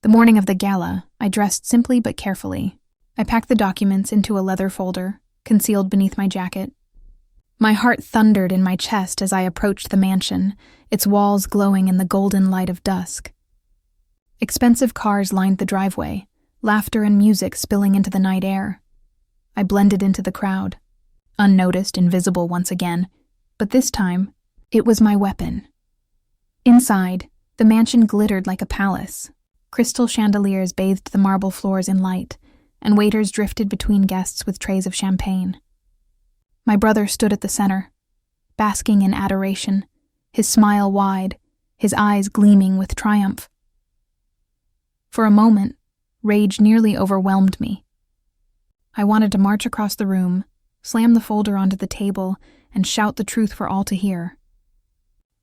The morning of the gala, I dressed simply but carefully. I packed the documents into a leather folder, concealed beneath my jacket. My heart thundered in my chest as I approached the mansion, its walls glowing in the golden light of dusk. Expensive cars lined the driveway, laughter and music spilling into the night air. I blended into the crowd, unnoticed, invisible once again, but this time, it was my weapon. Inside, the mansion glittered like a palace. Crystal chandeliers bathed the marble floors in light, and waiters drifted between guests with trays of champagne. My brother stood at the center, basking in adoration, his smile wide, his eyes gleaming with triumph. For a moment, rage nearly overwhelmed me. I wanted to march across the room, slam the folder onto the table, and shout the truth for all to hear.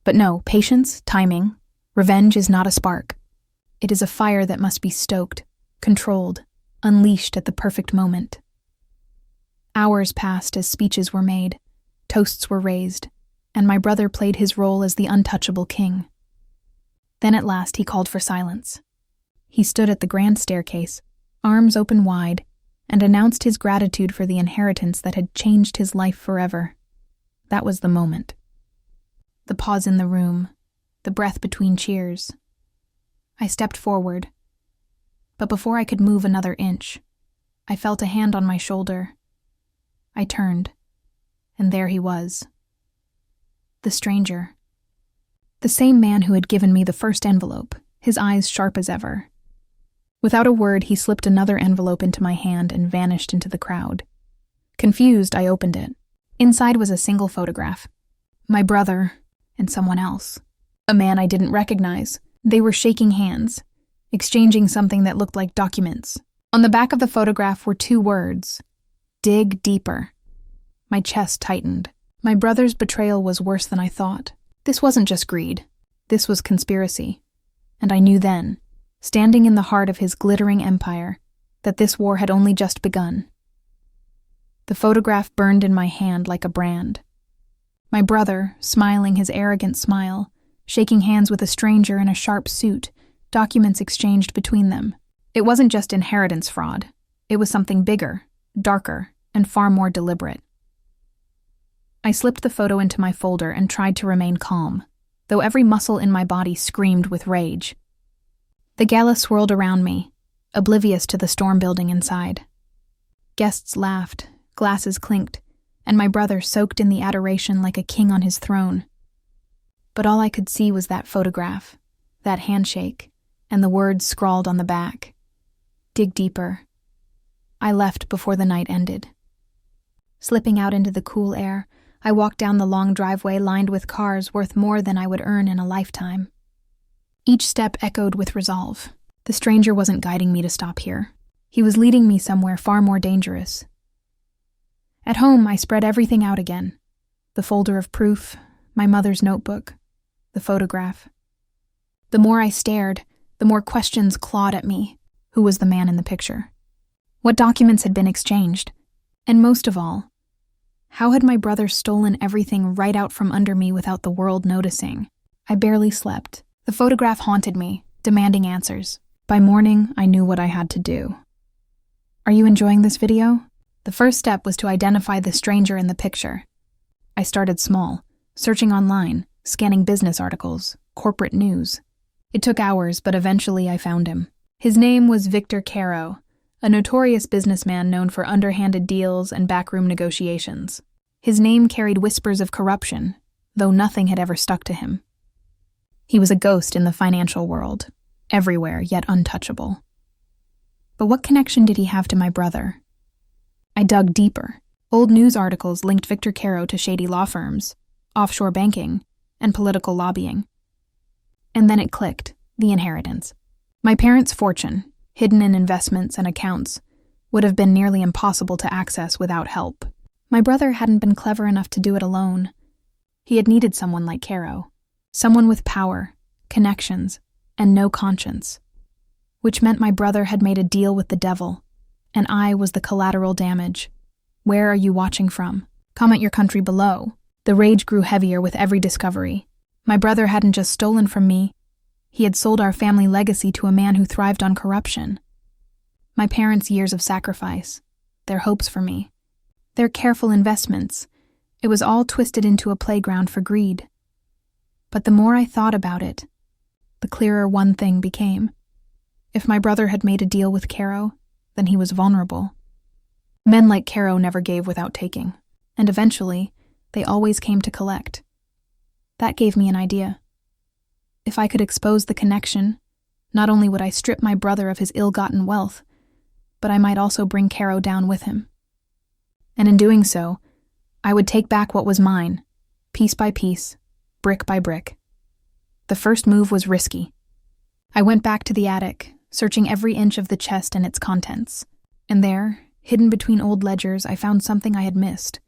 But no, patience, timing, revenge is not a spark. It is a fire that must be stoked, controlled, unleashed at the perfect moment. Hours passed as speeches were made, toasts were raised, and my brother played his role as the untouchable king. Then at last he called for silence. He stood at the grand staircase, arms open wide, and announced his gratitude for the inheritance that had changed his life forever. That was the moment. The pause in the room, the breath between cheers. I stepped forward, but before I could move another inch, I felt a hand on my shoulder. I turned, and there he was. The stranger. The same man who had given me the first envelope, his eyes sharp as ever. Without a word, he slipped another envelope into my hand and vanished into the crowd. Confused, I opened it. Inside was a single photograph. My brother and someone else. A man I didn't recognize. They were shaking hands, exchanging something that looked like documents. On the back of the photograph were 2 words: dig deeper. My chest tightened. My brother's betrayal was worse than I thought. This wasn't just greed. This was conspiracy. And I knew then, standing in the heart of his glittering empire, that this war had only just begun. The photograph burned in my hand like a brand. My brother, smiling his arrogant smile, shaking hands with a stranger in a sharp suit, documents exchanged between them. It wasn't just inheritance fraud. It was something bigger, darker, and far more deliberate. I slipped the photo into my folder and tried to remain calm, though every muscle in my body screamed with rage. The gala swirled around me, oblivious to the storm building inside. Guests laughed, glasses clinked, and my brother soaked in the adoration like a king on his throne. But all I could see was that photograph, that handshake, and the words scrawled on the back. Dig deeper. I left before the night ended. Slipping out into the cool air, I walked down the long driveway lined with cars worth more than I would earn in a lifetime. Each step echoed with resolve. The stranger wasn't guiding me to stop here. He was leading me somewhere far more dangerous. At home, I spread everything out again. The folder of proof, my mother's notebook, the photograph. The more I stared, the more questions clawed at me. Who was the man in the picture? What documents had been exchanged? And most of all, how had my brother stolen everything right out from under me without the world noticing? I barely slept. The photograph haunted me, demanding answers. By morning, I knew what I had to do. Are you enjoying this video? The first step was to identify the stranger in the picture. I started small, searching online, scanning business articles, corporate news. It took hours, but eventually I found him. His name was Victor Caro, a notorious businessman known for underhanded deals and backroom negotiations. His name carried whispers of corruption, though nothing had ever stuck to him. He was a ghost in the financial world, everywhere yet untouchable. But what connection did he have to my brother? I dug deeper. Old news articles linked Victor Caro to shady law firms, offshore banking, and political lobbying. And then it clicked, the inheritance. My parents' fortune, hidden in investments and accounts, would have been nearly impossible to access without help. My brother hadn't been clever enough to do it alone. He had needed someone like Caro, someone with power, connections, and no conscience, which meant my brother had made a deal with the devil, and I was the collateral damage. Where are you watching from? Comment your country below. The rage grew heavier with every discovery. My brother hadn't just stolen from me, He had sold our family legacy to a man who thrived on corruption. My parents' years of sacrifice, their hopes for me, their careful investments, it was all twisted into a playground for greed. But the more I thought about it, the clearer one thing became. If my brother had made a deal with Caro, then he was vulnerable. Men like Caro never gave without taking, and eventually, they always came to collect. That gave me an idea. If I could expose the connection, not only would I strip my brother of his ill-gotten wealth, but I might also bring Caro down with him. And in doing so, I would take back what was mine, piece by piece, brick by brick. The first move was risky. I went back to the attic, searching every inch of the chest and its contents. And there, hidden between old ledgers, I found something I had missed.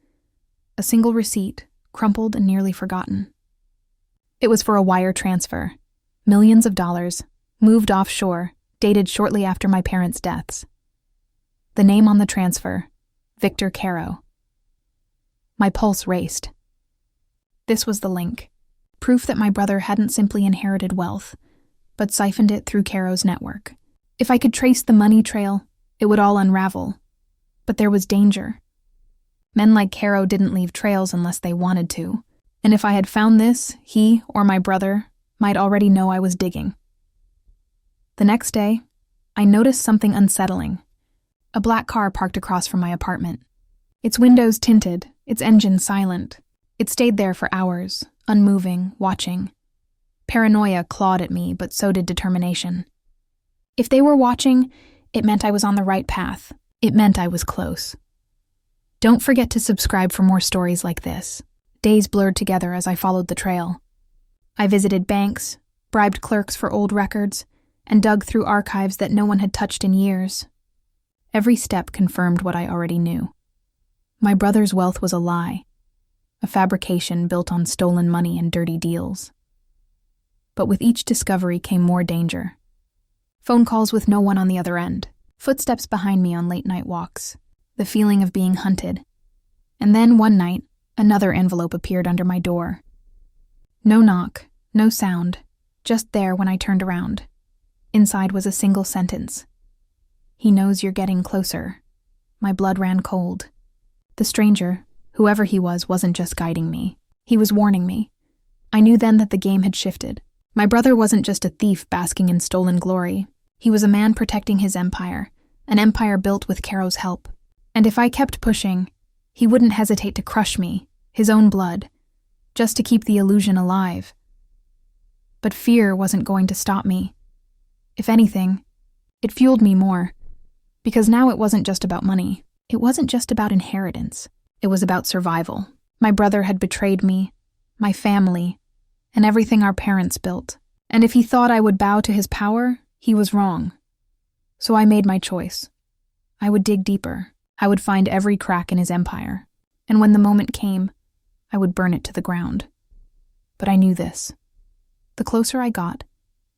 A single receipt, crumpled and nearly forgotten. It was for a wire transfer. Millions of dollars, moved offshore, dated shortly after my parents' deaths. The name on the transfer, Victor Caro. My pulse raced. This was the link. Proof that my brother hadn't simply inherited wealth, but siphoned it through Caro's network. If I could trace the money trail, it would all unravel. But there was danger. Men like Caro didn't leave trails unless they wanted to, and if I had found this, he or my brother might already know I was digging. The next day, I noticed something unsettling. A black car parked across from my apartment. Its windows tinted, its engine silent. It stayed there for hours, unmoving, watching. Paranoia clawed at me, but so did determination. If they were watching, it meant I was on the right path. It meant I was close. Don't forget to subscribe for more stories like this. Days blurred together as I followed the trail. I visited banks, bribed clerks for old records, and dug through archives that no one had touched in years. Every step confirmed what I already knew. My brother's wealth was a lie, a fabrication built on stolen money and dirty deals. But with each discovery came more danger. Phone calls with no one on the other end, footsteps behind me on late-night walks, the feeling of being hunted. And then one night, another envelope appeared under my door. No knock, no sound, just there when I turned around. Inside was a single sentence. "He knows you're getting closer." My blood ran cold. The stranger, whoever he was, wasn't just guiding me. He was warning me. I knew then that the game had shifted. My brother wasn't just a thief basking in stolen glory. He was a man protecting his empire, an empire built with Caro's help. And if I kept pushing, he wouldn't hesitate to crush me, his own blood, just to keep the illusion alive. But fear wasn't going to stop me. If anything, it fueled me more, because now it wasn't just about money. It wasn't just about inheritance. It was about survival. My brother had betrayed me, my family, and everything our parents built. And if he thought I would bow to his power, he was wrong. So I made my choice. I would dig deeper. I would find every crack in his empire. And when the moment came, I would burn it to the ground. But I knew this. The closer I got,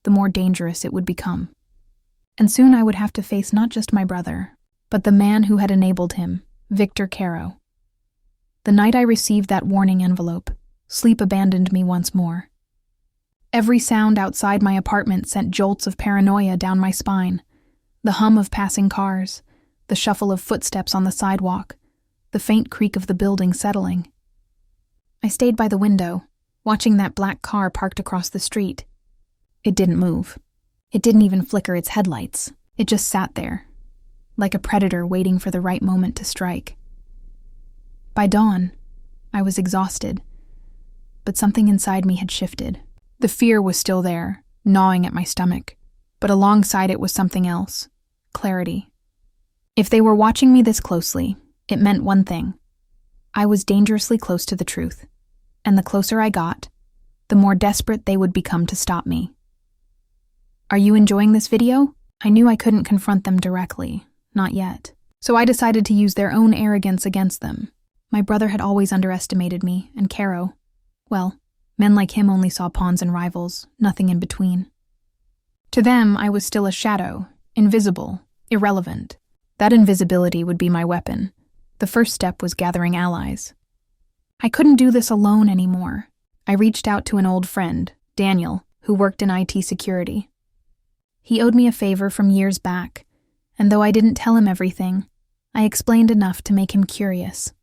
the more dangerous it would become. And soon I would have to face not just my brother, but the man who had enabled him, Victor Caro. The night I received that warning envelope, sleep abandoned me once more. Every sound outside my apartment sent jolts of paranoia down my spine. The hum of passing cars, the shuffle of footsteps on the sidewalk, the faint creak of the building settling. I stayed by the window, watching that black car parked across the street. It didn't move. It didn't even flicker its headlights. It just sat there, like a predator waiting for the right moment to strike. By dawn, I was exhausted, but something inside me had shifted. The fear was still there, gnawing at my stomach, but alongside it was something else: clarity. If they were watching me this closely, it meant one thing. I was dangerously close to the truth, and the closer I got, the more desperate they would become to stop me. Are you enjoying this video? I knew I couldn't confront them directly, not yet. So I decided to use their own arrogance against them. My brother had always underestimated me, and Caro, well, men like him only saw pawns and rivals, nothing in between. To them, I was still a shadow, invisible, irrelevant. That invisibility would be my weapon. The first step was gathering allies. I couldn't do this alone anymore. I reached out to an old friend, Daniel, who worked in IT security. He owed me a favor from years back, and though I didn't tell him everything, I explained enough to make him curious.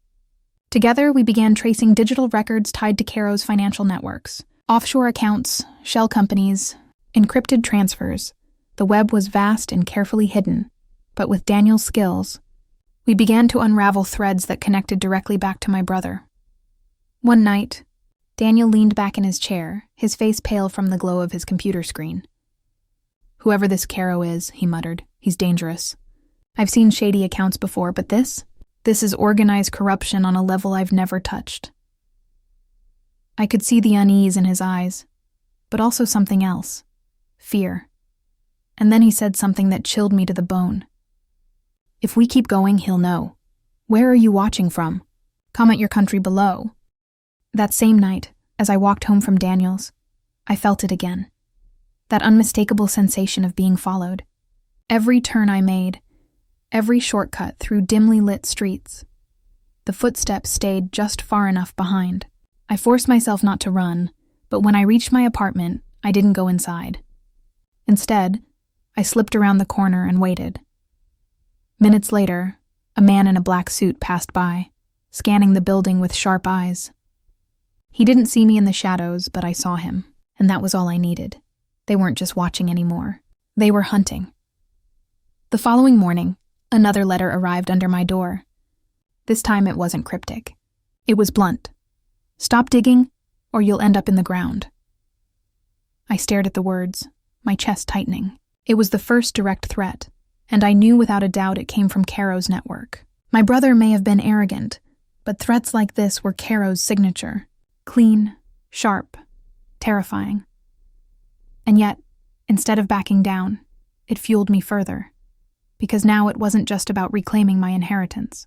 Together, we began tracing digital records tied to Caro's financial networks, offshore accounts, shell companies, encrypted transfers. The web was vast and carefully hidden, but with Daniel's skills, we began to unravel threads that connected directly back to my brother. One night, Daniel leaned back in his chair, his face pale from the glow of his computer screen. "Whoever this Caro is," he muttered, "he's dangerous. I've seen shady accounts before, but this is organized corruption on a level I've never touched." I could see the unease in his eyes, but also something else, fear. And then he said something that chilled me to the bone. "If we keep going, he'll know. Where are you watching from? Comment your country below." That same night, as I walked home from Daniel's, I felt it again. That unmistakable sensation of being followed. Every turn I made, every shortcut through dimly lit streets. The footsteps stayed just far enough behind. I forced myself not to run, but when I reached my apartment, I didn't go inside. Instead, I slipped around the corner and waited. Minutes later, a man in a black suit passed by, scanning the building with sharp eyes. He didn't see me in the shadows, but I saw him, and that was all I needed. They weren't just watching anymore. They were hunting. The following morning, another letter arrived under my door. This time it wasn't cryptic. It was blunt. "Stop digging, or you'll end up in the ground." I stared at the words, my chest tightening. It was the first direct threat, and I knew without a doubt it came from Caro's network. My brother may have been arrogant, but threats like this were Caro's signature. Clean, sharp, terrifying. And yet, instead of backing down, it fueled me further. Because now it wasn't just about reclaiming my inheritance.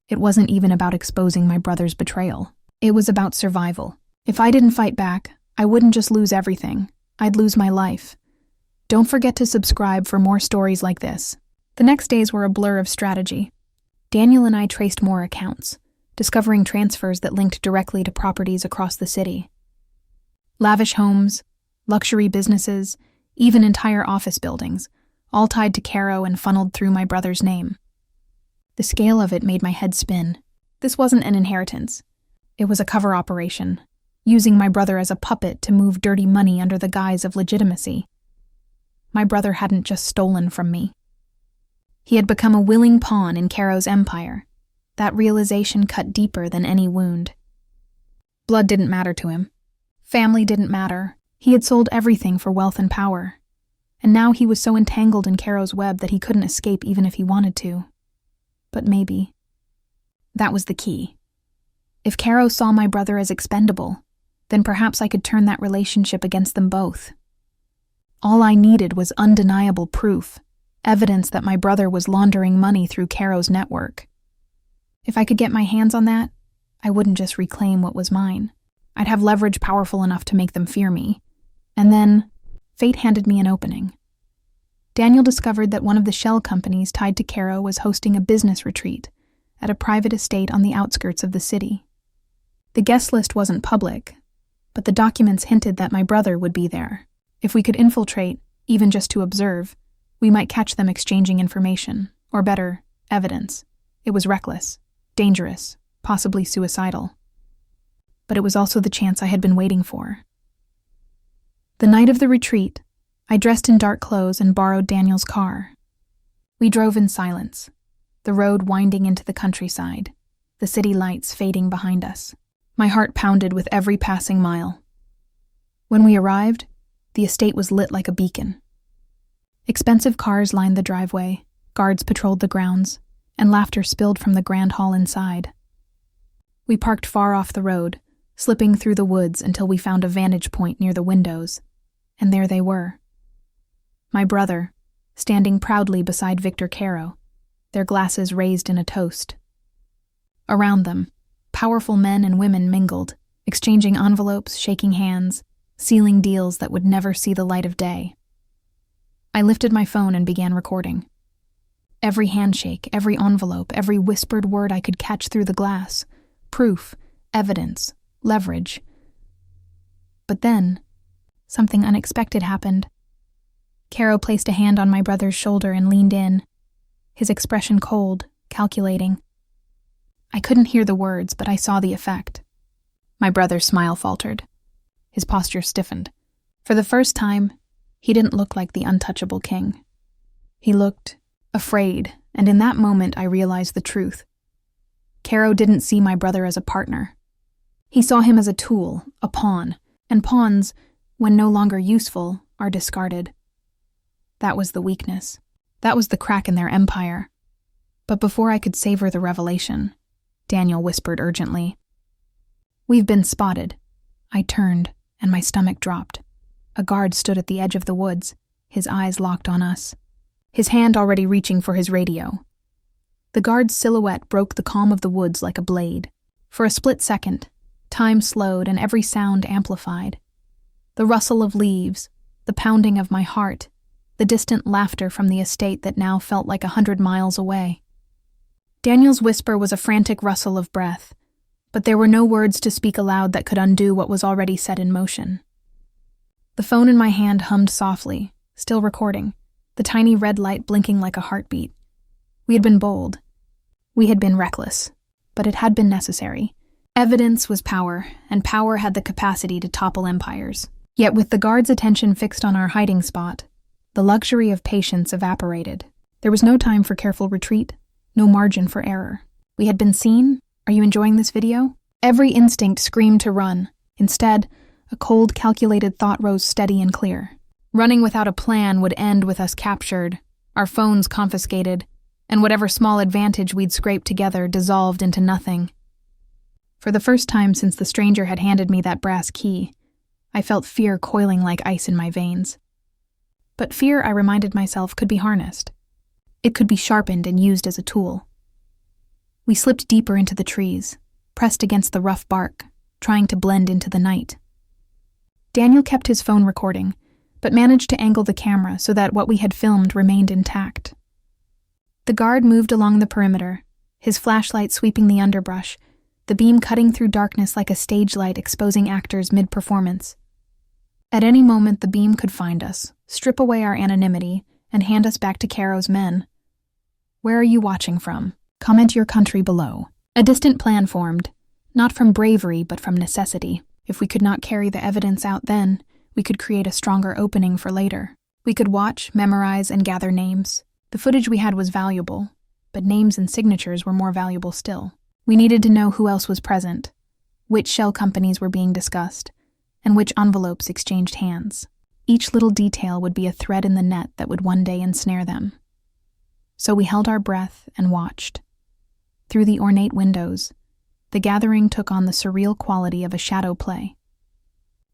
It wasn't even about exposing my brother's betrayal. It was about survival. If I didn't fight back, I wouldn't just lose everything. I'd lose my life. Don't forget to subscribe for more stories like this. The next days were a blur of strategy. Daniel and I traced more accounts, discovering transfers that linked directly to properties across the city. Lavish homes, luxury businesses, even entire office buildings, all tied to Caro and funneled through my brother's name. The scale of it made my head spin. This wasn't an inheritance. It was a cover operation, using my brother as a puppet to move dirty money under the guise of legitimacy. My brother hadn't just stolen from me. He had become a willing pawn in Caro's empire. That realization cut deeper than any wound. Blood didn't matter to him. Family didn't matter. He had sold everything for wealth and power. And now he was so entangled in Caro's web that he couldn't escape even if he wanted to. But maybe. That was the key. If Caro saw my brother as expendable, then perhaps I could turn that relationship against them both. All I needed was undeniable proof, evidence that my brother was laundering money through Caro's network. If I could get my hands on that, I wouldn't just reclaim what was mine. I'd have leverage powerful enough to make them fear me. And then, fate handed me an opening. Daniel discovered that one of the shell companies tied to Caro was hosting a business retreat at a private estate on the outskirts of the city. The guest list wasn't public, but the documents hinted that my brother would be there. If we could infiltrate, even just to observe, we might catch them exchanging information, or better, evidence. It was reckless, dangerous, possibly suicidal. But it was also the chance I had been waiting for. The night of the retreat, I dressed in dark clothes and borrowed Daniel's car. We drove in silence, the road winding into the countryside, the city lights fading behind us. My heart pounded with every passing mile. When we arrived, the estate was lit like a beacon. Expensive cars lined the driveway, guards patrolled the grounds, and laughter spilled from the grand hall inside. We parked far off the road, slipping through the woods until we found a vantage point near the windows, and there they were. My brother, standing proudly beside Victor Caro, their glasses raised in a toast. Around them, powerful men and women mingled, exchanging envelopes, shaking hands, sealing deals that would never see the light of day. I lifted my phone and began recording. Every handshake, every envelope, every whispered word I could catch through the glass. Proof, evidence, leverage. But then, something unexpected happened. Caro placed a hand on my brother's shoulder and leaned in, his expression cold, calculating. I couldn't hear the words, but I saw the effect. My brother's smile faltered. His posture stiffened. For the first time, he didn't look like the untouchable king. He looked afraid, and in that moment I realized the truth. Caro didn't see my brother as a partner. He saw him as a tool, a pawn, and pawns, when no longer useful, are discarded. That was the weakness. That was the crack in their empire. But before I could savor the revelation, Daniel whispered urgently. "We've been spotted." I turned, and my stomach dropped. A guard stood at the edge of the woods, his eyes locked on us, his hand already reaching for his radio. The guard's silhouette broke the calm of the woods like a blade. For a split second, time slowed and every sound amplified. The rustle of leaves, the pounding of my heart, the distant laughter from the estate that now felt like 100 miles away. Daniel's whisper was a frantic rustle of breath, but there were no words to speak aloud that could undo what was already set in motion. The phone in my hand hummed softly, still recording, the tiny red light blinking like a heartbeat. We had been bold. We had been reckless, but it had been necessary. Evidence was power, and power had the capacity to topple empires. Yet with the guard's attention fixed on our hiding spot, the luxury of patience evaporated. There was no time for careful retreat, no margin for error. We had been seen. Are you enjoying this video? Every instinct screamed to run. Instead, a cold, calculated thought rose steady and clear. Running without a plan would end with us captured, our phones confiscated, and whatever small advantage we'd scraped together dissolved into nothing. For the first time since the stranger had handed me that brass key, I felt fear coiling like ice in my veins. But fear, I reminded myself, could be harnessed. It could be sharpened and used as a tool. We slipped deeper into the trees, pressed against the rough bark, trying to blend into the night. Daniel kept his phone recording, but managed to angle the camera so that what we had filmed remained intact. The guard moved along the perimeter, his flashlight sweeping the underbrush, the beam cutting through darkness like a stage light exposing actors mid-performance. At any moment the beam could find us, strip away our anonymity, and hand us back to Caro's men. Where are you watching from? Comment your country below. A distant plan formed, not from bravery but from necessity. If we could not carry the evidence out then, we could create a stronger opening for later. We could watch, memorize, and gather names. The footage we had was valuable, but names and signatures were more valuable still. We needed to know who else was present, which shell companies were being discussed, and which envelopes exchanged hands. Each little detail would be a thread in the net that would one day ensnare them. So we held our breath and watched. Through the ornate windows, the gathering took on the surreal quality of a shadow play.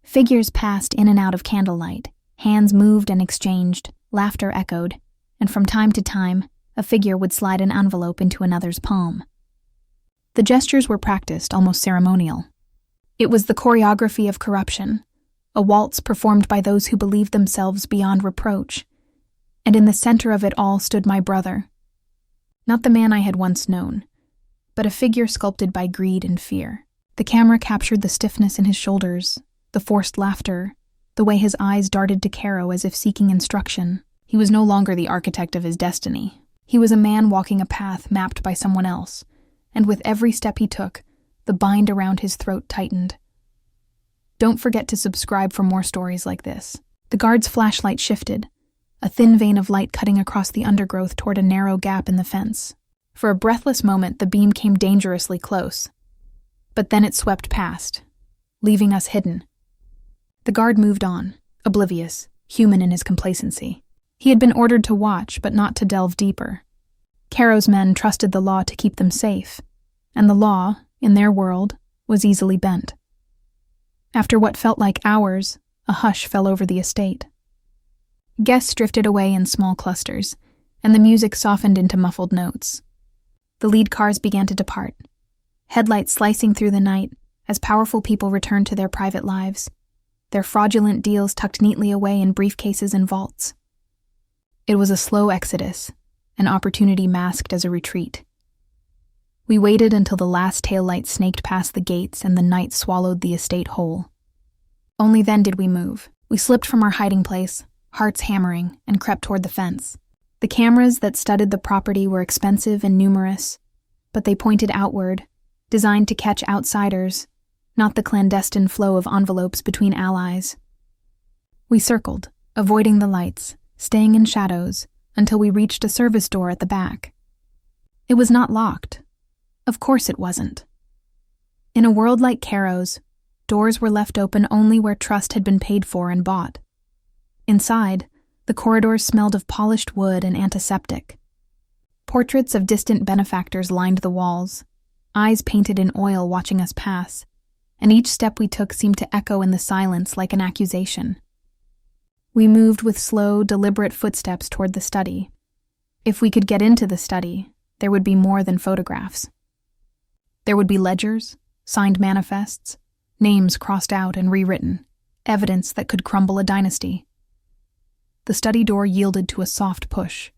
Figures passed in and out of candlelight, hands moved and exchanged, laughter echoed, and from time to time, a figure would slide an envelope into another's palm. The gestures were practiced, almost ceremonial. It was the choreography of corruption, a waltz performed by those who believed themselves beyond reproach, and in the center of it all stood my brother. Not the man I had once known, but a figure sculpted by greed and fear. The camera captured the stiffness in his shoulders, the forced laughter, the way his eyes darted to Caro as if seeking instruction. He was no longer the architect of his destiny. He was a man walking a path mapped by someone else, and with every step he took, the bind around his throat tightened. Don't forget to subscribe for more stories like this. The guard's flashlight shifted, a thin vein of light cutting across the undergrowth toward a narrow gap in the fence. For a breathless moment, the beam came dangerously close. But then it swept past, leaving us hidden. The guard moved on, oblivious, human in his complacency. He had been ordered to watch, but not to delve deeper. Caro's men trusted the law to keep them safe, and the law, in their world, was easily bent. After what felt like hours, a hush fell over the estate. Guests drifted away in small clusters, and the music softened into muffled notes. The lead cars began to depart, headlights slicing through the night as powerful people returned to their private lives, their fraudulent deals tucked neatly away in briefcases and vaults. It was a slow exodus, an opportunity masked as a retreat. We waited until the last taillight snaked past the gates and the night swallowed the estate whole. Only then did we move. We slipped from our hiding place, hearts hammering, and crept toward the fence. The cameras that studded the property were expensive and numerous, but they pointed outward, designed to catch outsiders, not the clandestine flow of envelopes between allies. We circled, avoiding the lights, staying in shadows, until we reached a service door at the back. It was not locked. Of course it wasn't. In a world like Caro's, doors were left open only where trust had been paid for and bought. Inside, the corridors smelled of polished wood and antiseptic. Portraits of distant benefactors lined the walls, eyes painted in oil watching us pass, and each step we took seemed to echo in the silence like an accusation. We moved with slow, deliberate footsteps toward the study. If we could get into the study, there would be more than photographs. There would be ledgers, signed manifests, names crossed out and rewritten, evidence that could crumble a dynasty. The study door yielded to a soft push.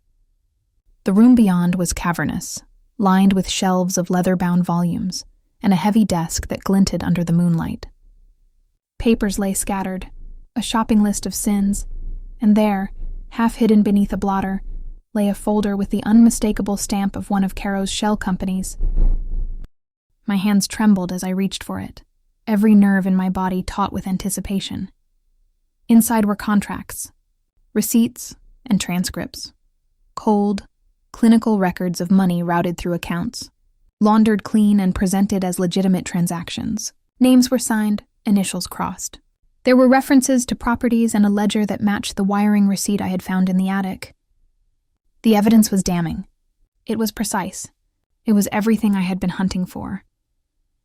The room beyond was cavernous, lined with shelves of leather-bound volumes, and a heavy desk that glinted under the moonlight. Papers lay scattered, a shopping list of sins, and there, half hidden beneath a blotter, lay a folder with the unmistakable stamp of one of Caro's shell companies. My hands trembled as I reached for it, every nerve in my body taut with anticipation. Inside were contracts, receipts, and transcripts. Cold, clinical records of money routed through accounts, laundered clean and presented as legitimate transactions. Names were signed, initials crossed. There were references to properties and a ledger that matched the wiring receipt I had found in the attic. The evidence was damning. It was precise. It was everything I had been hunting for.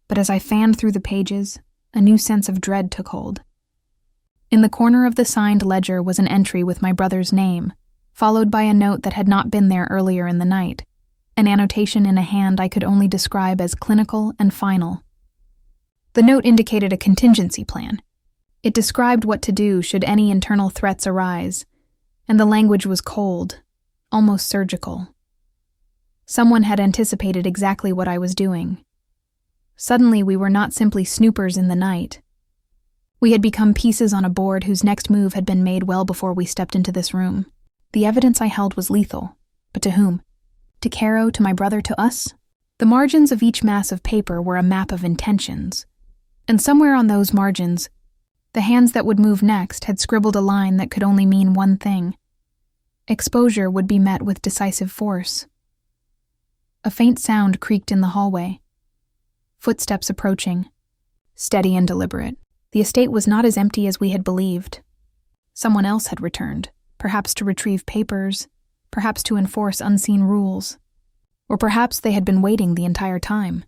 But as I fanned through the pages, a new sense of dread took hold. In the corner of the signed ledger was an entry with my brother's name, followed by a note that had not been there earlier in the night, an annotation in a hand I could only describe as clinical and final. The note indicated a contingency plan. It described what to do should any internal threats arise, and the language was cold, almost surgical. Someone had anticipated exactly what I was doing. Suddenly, we were not simply snoopers in the night. We had become pieces on a board whose next move had been made well before we stepped into this room. The evidence I held was lethal. But to whom? To Caro, to my brother, to us? The margins of each mass of paper were a map of intentions. And somewhere on those margins, the hands that would move next had scribbled a line that could only mean one thing. Exposure would be met with decisive force. A faint sound creaked in the hallway. Footsteps approaching, steady and deliberate. The estate was not as empty as we had believed. Someone else had returned, perhaps to retrieve papers, perhaps to enforce unseen rules. Or perhaps they had been waiting the entire time.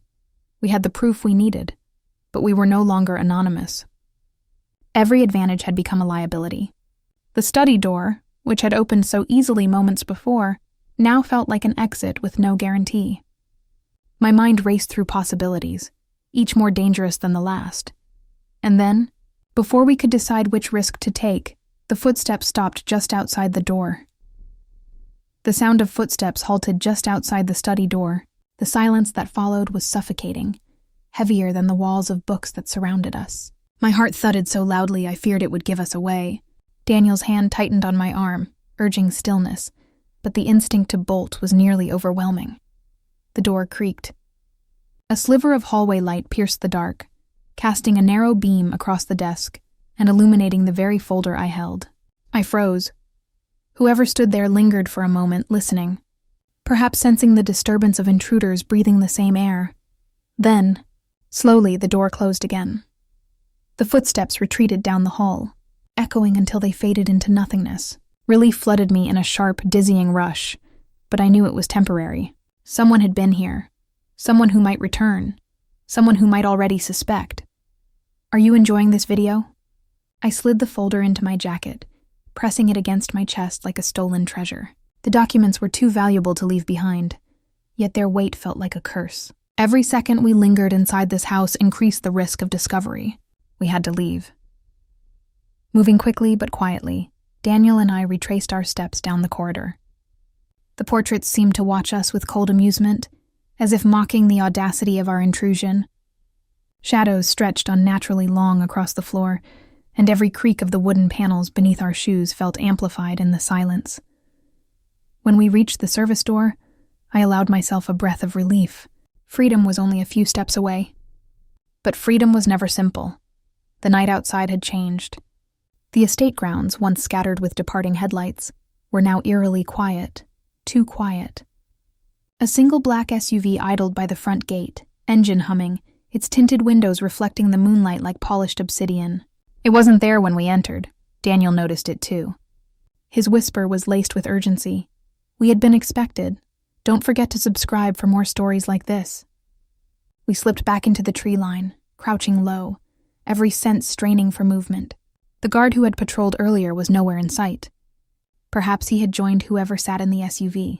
We had the proof we needed, but we were no longer anonymous. Every advantage had become a liability. The study door, which had opened so easily moments before, now felt like an exit with no guarantee. My mind raced through possibilities, each more dangerous than the last. And then, before we could decide which risk to take, the footsteps stopped just outside the door. The sound of footsteps halted just outside the study door. The silence that followed was suffocating, heavier than the walls of books that surrounded us. My heart thudded so loudly I feared it would give us away. Daniel's hand tightened on my arm, urging stillness, but the instinct to bolt was nearly overwhelming. The door creaked. A sliver of hallway light pierced the dark, casting a narrow beam across the desk and illuminating the very folder I held. I froze. Whoever stood there lingered for a moment, listening, perhaps sensing the disturbance of intruders breathing the same air. Then, slowly, the door closed again. The footsteps retreated down the hall, echoing until they faded into nothingness. Relief flooded me in a sharp, dizzying rush, but I knew it was temporary. Someone had been here. Someone who might return. Someone who might already suspect. Are you enjoying this video? I slid the folder into my jacket, pressing it against my chest like a stolen treasure. The documents were too valuable to leave behind, yet their weight felt like a curse. Every second we lingered inside this house increased the risk of discovery. We had to leave. Moving quickly but quietly, Daniel and I retraced our steps down the corridor. The portraits seemed to watch us with cold amusement, as if mocking the audacity of our intrusion. Shadows stretched unnaturally long across the floor, and every creak of the wooden panels beneath our shoes felt amplified in the silence. When we reached the service door, I allowed myself a breath of relief. Freedom was only a few steps away. But freedom was never simple. The night outside had changed. The estate grounds, once scattered with departing headlights, were now eerily quiet, too quiet. A single black SUV idled by the front gate, engine humming, its tinted windows reflecting the moonlight like polished obsidian. It wasn't there when we entered. Daniel noticed it too. His whisper was laced with urgency. We had been expected. Don't forget to subscribe for more stories like this. We slipped back into the tree line, crouching low, every sense straining for movement. The guard who had patrolled earlier was nowhere in sight. Perhaps he had joined whoever sat in the SUV.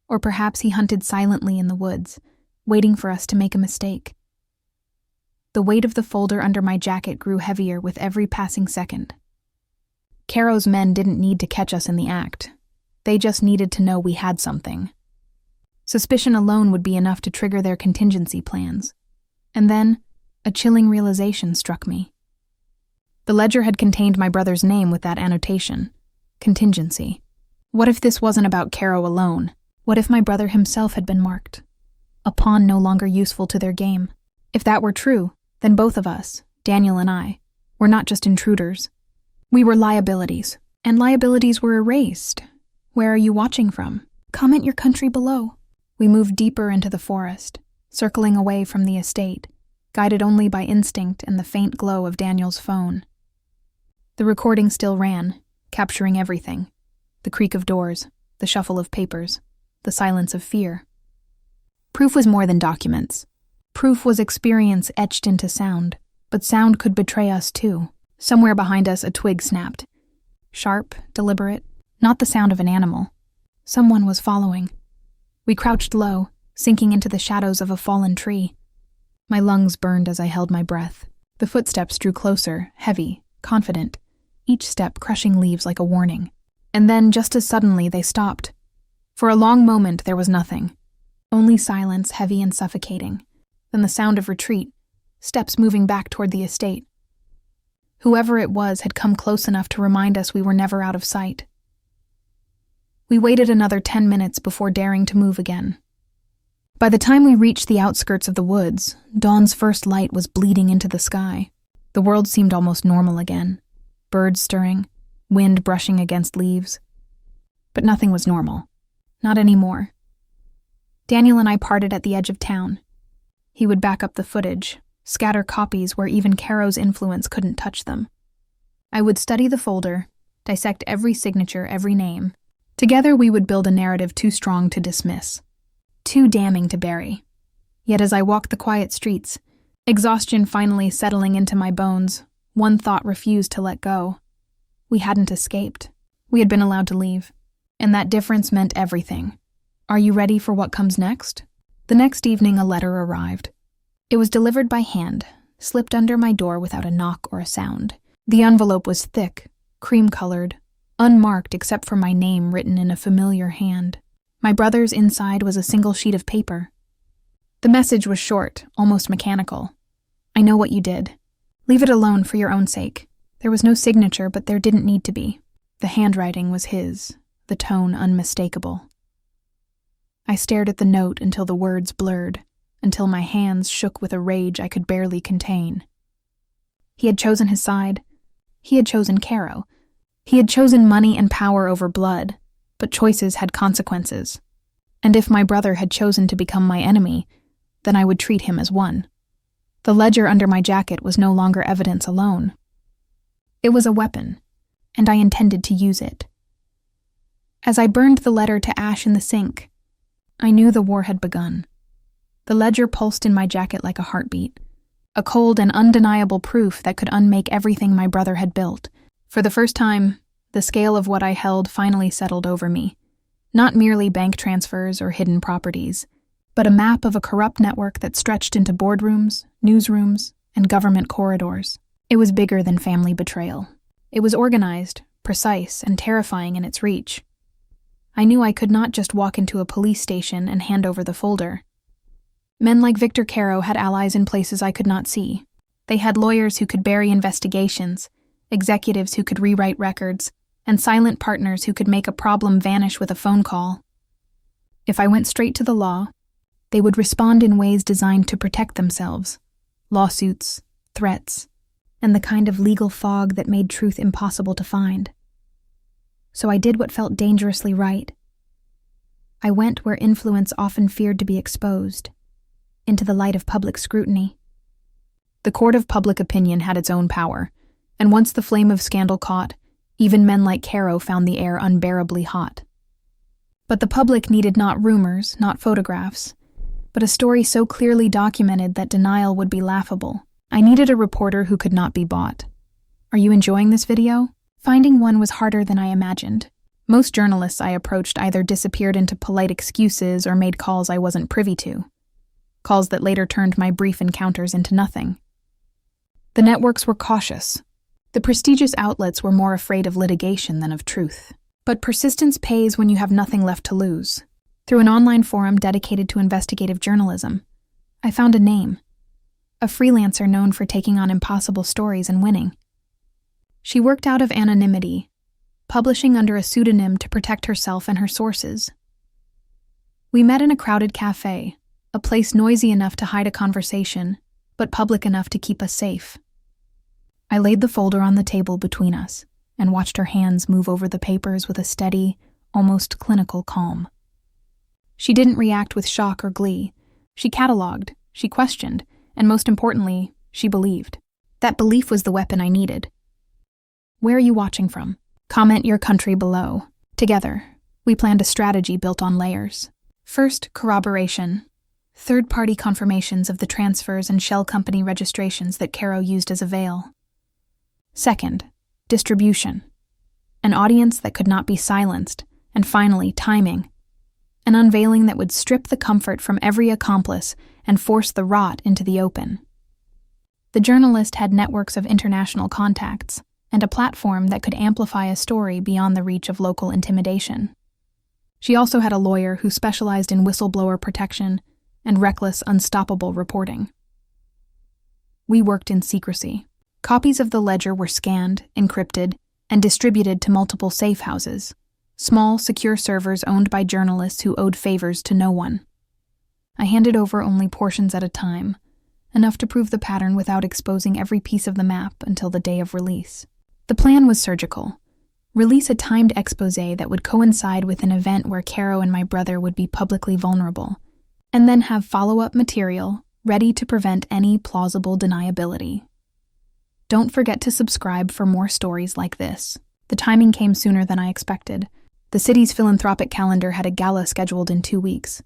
Or perhaps he hunted silently in the woods, waiting for us to make a mistake. The weight of the folder under my jacket grew heavier with every passing second. Caro's men didn't need to catch us in the act. They just needed to know we had something. Suspicion alone would be enough to trigger their contingency plans. And then, a chilling realization struck me. The ledger had contained my brother's name with that annotation, contingency. What if this wasn't about Caro alone? What if my brother himself had been marked? A pawn no longer useful to their game. If that were true, then both of us, Daniel and I, were not just intruders. We were liabilities, and liabilities were erased. Where are you watching from? Comment your country below. We moved deeper into the forest, circling away from the estate, guided only by instinct and the faint glow of Daniel's phone. The recording still ran, capturing everything. The creak of doors, the shuffle of papers, the silence of fear. Proof was more than documents. Proof was experience etched into sound, but sound could betray us too. Somewhere behind us a twig snapped. Sharp, deliberate, not the sound of an animal. Someone was following. We crouched low, sinking into the shadows of a fallen tree. My lungs burned as I held my breath. The footsteps drew closer, heavy, confident, each step crushing leaves like a warning. And then, just as suddenly, they stopped. For a long moment, there was nothing. Only silence, heavy and suffocating. Then the sound of retreat, steps moving back toward the estate. Whoever it was had come close enough to remind us we were never out of sight. We waited another 10 minutes before daring to move again. By the time we reached the outskirts of the woods, dawn's first light was bleeding into the sky. The world seemed almost normal again. Birds stirring, wind brushing against leaves. But nothing was normal. Not anymore. Daniel and I parted at the edge of town. He would back up the footage, scatter copies where even Caro's influence couldn't touch them. I would study the folder, dissect every signature, every name. Together we would build a narrative too strong to dismiss, too damning to bury. Yet as I walked the quiet streets, exhaustion finally settling into my bones, one thought refused to let go. We hadn't escaped. We had been allowed to leave. And that difference meant everything. Are you ready for what comes next? The next evening a letter arrived. It was delivered by hand, slipped under my door without a knock or a sound. The envelope was thick, cream-colored, unmarked except for my name written in a familiar hand. My brother's inside was a single sheet of paper. The message was short, almost mechanical. I know what you did. Leave it alone for your own sake. There was no signature, but there didn't need to be. The handwriting was his, the tone unmistakable. I stared at the note until the words blurred, until my hands shook with a rage I could barely contain. He had chosen his side. He had chosen Caro. He had chosen money and power over blood, but choices had consequences. And if my brother had chosen to become my enemy, then I would treat him as one. The ledger under my jacket was no longer evidence alone. It was a weapon, and I intended to use it. As I burned the letter to ash in the sink, I knew the war had begun. The ledger pulsed in my jacket like a heartbeat, a cold and undeniable proof that could unmake everything my brother had built. For the first time, the scale of what I held finally settled over me. Not merely bank transfers or hidden properties, but a map of a corrupt network that stretched into boardrooms, newsrooms, and government corridors. It was bigger than family betrayal. It was organized, precise, and terrifying in its reach. I knew I could not just walk into a police station and hand over the folder. Men like Victor Caro had allies in places I could not see. They had lawyers who could bury investigations, executives who could rewrite records, and silent partners who could make a problem vanish with a phone call. If I went straight to the law, they would respond in ways designed to protect themselves: lawsuits, threats, and the kind of legal fog that made truth impossible to find. So I did what felt dangerously right. I went where influence often feared to be exposed, into the light of public scrutiny. The court of public opinion had its own power, and once the flame of scandal caught, even men like Caro found the air unbearably hot. But the public needed not rumors, not photographs, but a story so clearly documented that denial would be laughable. I needed a reporter who could not be bought. Are you enjoying this video? Finding one was harder than I imagined. Most journalists I approached either disappeared into polite excuses or made calls I wasn't privy to. Calls that later turned my brief encounters into nothing. The networks were cautious. The prestigious outlets were more afraid of litigation than of truth. But persistence pays when you have nothing left to lose. Through an online forum dedicated to investigative journalism, I found a name. A freelancer known for taking on impossible stories and winning. She worked out of anonymity, publishing under a pseudonym to protect herself and her sources. We met in a crowded cafe, a place noisy enough to hide a conversation, but public enough to keep us safe. I laid the folder on the table between us and watched her hands move over the papers with a steady, almost clinical calm. She didn't react with shock or glee. She cataloged, she questioned, and most importantly, she believed. That belief was the weapon I needed. Where are you watching from? Comment your country below. Together, we planned a strategy built on layers. First, corroboration. Third-party confirmations of the transfers and shell company registrations that Caro used as a veil. Second, distribution. An audience that could not be silenced. And finally, timing. An unveiling that would strip the comfort from every accomplice and force the rot into the open. The journalist had networks of international contacts and a platform that could amplify a story beyond the reach of local intimidation. She also had a lawyer who specialized in whistleblower protection and reckless, unstoppable reporting. We worked in secrecy. Copies of the ledger were scanned, encrypted, and distributed to multiple safe houses, small, secure servers owned by journalists who owed favors to no one. I handed over only portions at a time, enough to prove the pattern without exposing every piece of the map until the day of release. The plan was surgical. Release a timed exposé that would coincide with an event where Caro and my brother would be publicly vulnerable, and then have follow-up material ready to prevent any plausible deniability. Don't forget to subscribe for more stories like this. The timing came sooner than I expected. The city's philanthropic calendar had a gala scheduled in 2 weeks,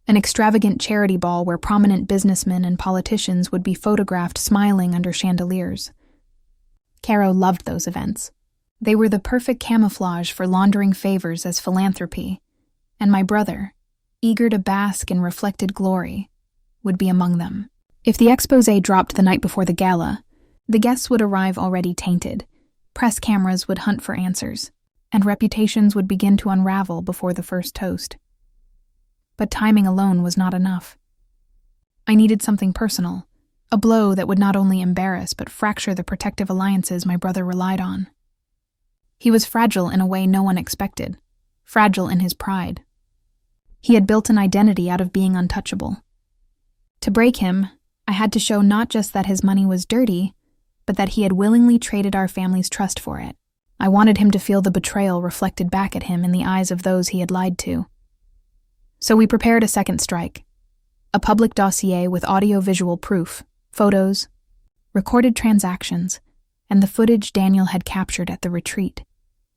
an extravagant charity ball where prominent businessmen and politicians would be photographed smiling under chandeliers. Caro loved those events. They were the perfect camouflage for laundering favors as philanthropy, and my brother, eager to bask in reflected glory, would be among them. If the exposé dropped the night before the gala, the guests would arrive already tainted, press cameras would hunt for answers, and reputations would begin to unravel before the first toast. But timing alone was not enough. I needed something personal, a blow that would not only embarrass but fracture the protective alliances my brother relied on. He was fragile in a way no one expected, fragile in his pride. He had built an identity out of being untouchable. To break him, I had to show not just that his money was dirty, but that he had willingly traded our family's trust for it. I wanted him to feel the betrayal reflected back at him in the eyes of those he had lied to. So we prepared a second strike, a public dossier with audio-visual proof, photos, recorded transactions, and the footage Daniel had captured at the retreat,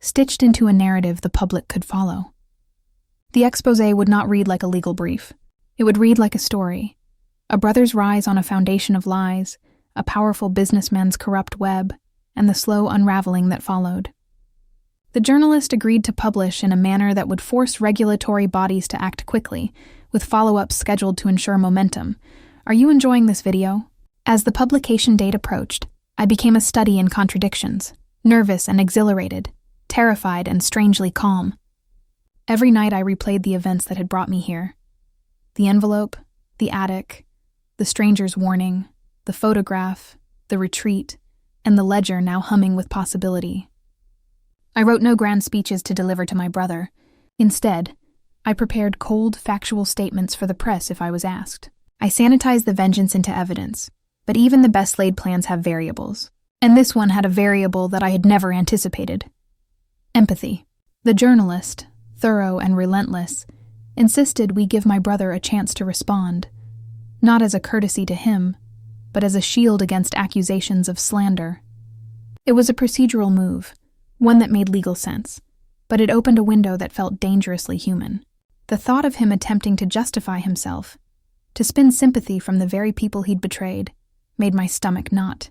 stitched into a narrative the public could follow. The exposé would not read like a legal brief. It would read like a story, a brother's rise on a foundation of lies, a powerful businessman's corrupt web, and the slow unraveling that followed. The journalist agreed to publish in a manner that would force regulatory bodies to act quickly, with follow-ups scheduled to ensure momentum. Are you enjoying this video? As the publication date approached, I became a study in contradictions, nervous and exhilarated, terrified and strangely calm. Every night I replayed the events that had brought me here. The envelope, the attic, the stranger's warning, the photograph, the retreat, and the ledger now humming with possibility. I wrote no grand speeches to deliver to my brother. Instead, I prepared cold, factual statements for the press if I was asked. I sanitized the vengeance into evidence, but even the best-laid plans have variables. And this one had a variable that I had never anticipated. Empathy. The journalist, thorough and relentless, insisted we give my brother a chance to respond, not as a courtesy to him, but as a shield against accusations of slander. It was a procedural move, one that made legal sense, but it opened a window that felt dangerously human. The thought of him attempting to justify himself, to spin sympathy from the very people he'd betrayed, made my stomach knot.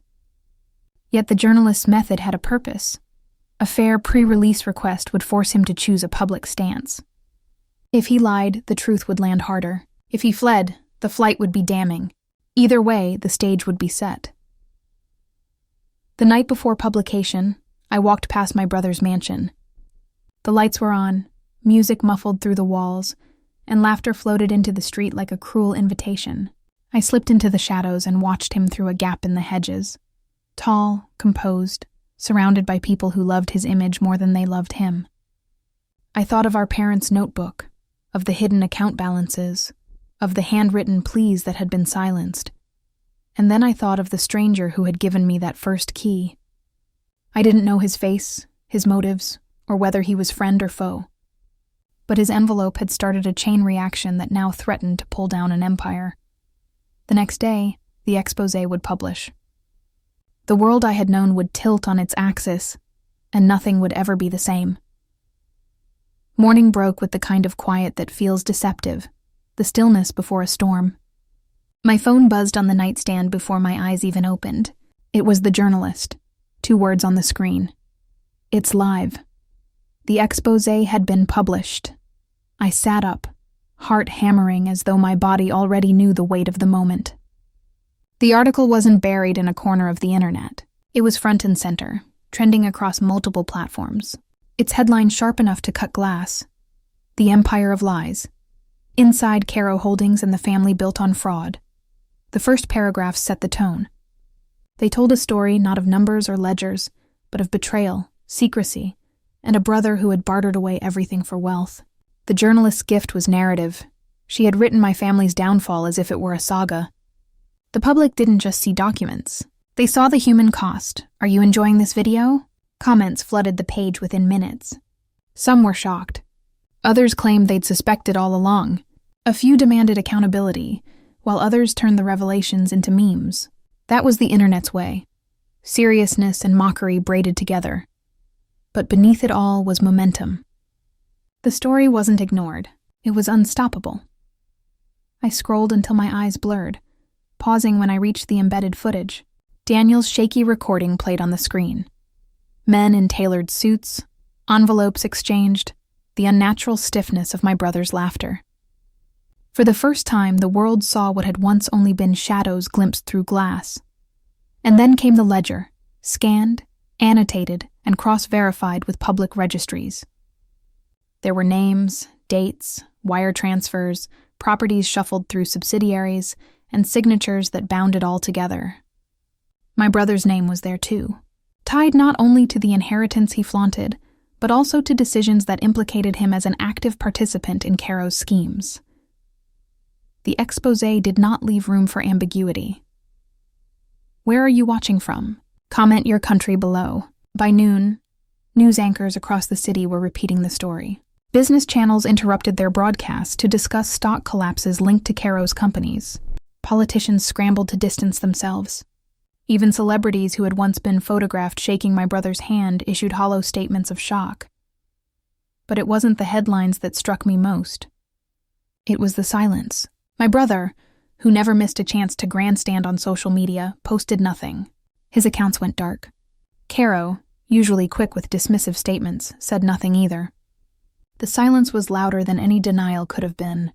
Yet the journalist's method had a purpose. A fair pre-release request would force him to choose a public stance. If he lied, the truth would land harder. If he fled, the flight would be damning. Either way, the stage would be set. The night before publication, I walked past my brother's mansion. The lights were on, music muffled through the walls, and laughter floated into the street like a cruel invitation. I slipped into the shadows and watched him through a gap in the hedges. Tall, composed, surrounded by people who loved his image more than they loved him. I thought of our parents' notebook, of the hidden account balances, of the handwritten pleas that had been silenced. And then I thought of the stranger who had given me that first key. I didn't know his face, his motives, or whether he was friend or foe. But his envelope had started a chain reaction that now threatened to pull down an empire. The next day, the exposé would publish. The world I had known would tilt on its axis, and nothing would ever be the same. Morning broke with the kind of quiet that feels deceptive, the stillness before a storm. My phone buzzed on the nightstand before my eyes even opened. It was the journalist. 2 words on the screen. It's live. The exposé had been published. I sat up, heart hammering as though my body already knew the weight of the moment. The article wasn't buried in a corner of the internet. It was front and center, trending across multiple platforms. Its headline sharp enough to cut glass. The Empire of Lies. Inside Caro Holdings and the family built on fraud. The first paragraphs set the tone. They told a story not of numbers or ledgers, but of betrayal, secrecy, and a brother who had bartered away everything for wealth. The journalist's gift was narrative. She had written my family's downfall as if it were a saga. The public didn't just see documents. They saw the human cost. Are you enjoying this video? Comments flooded the page within minutes. Some were shocked. Others claimed they'd suspected all along. A few demanded accountability, while others turned the revelations into memes. That was the internet's way. Seriousness and mockery braided together. But beneath it all was momentum. The story wasn't ignored. It was unstoppable. I scrolled until my eyes blurred, pausing when I reached the embedded footage. Daniel's shaky recording played on the screen. Men in tailored suits, envelopes exchanged, the unnatural stiffness of my brother's laughter. For the first time, the world saw what had once only been shadows glimpsed through glass. And then came the ledger, scanned, annotated, and cross-verified with public registries. There were names, dates, wire transfers, properties shuffled through subsidiaries, and signatures that bound it all together. My brother's name was there too, tied not only to the inheritance he flaunted, but also to decisions that implicated him as an active participant in Caro's schemes. The exposé did not leave room for ambiguity. Where are you watching from? Comment your country below. By noon, news anchors across the city were repeating the story. Business channels interrupted their broadcasts to discuss stock collapses linked to Caro's companies. Politicians scrambled to distance themselves. Even celebrities who had once been photographed shaking my brother's hand issued hollow statements of shock. But it wasn't the headlines that struck me most. It was the silence. My brother, who never missed a chance to grandstand on social media, posted nothing. His accounts went dark. Caro, usually quick with dismissive statements, said nothing either. The silence was louder than any denial could have been.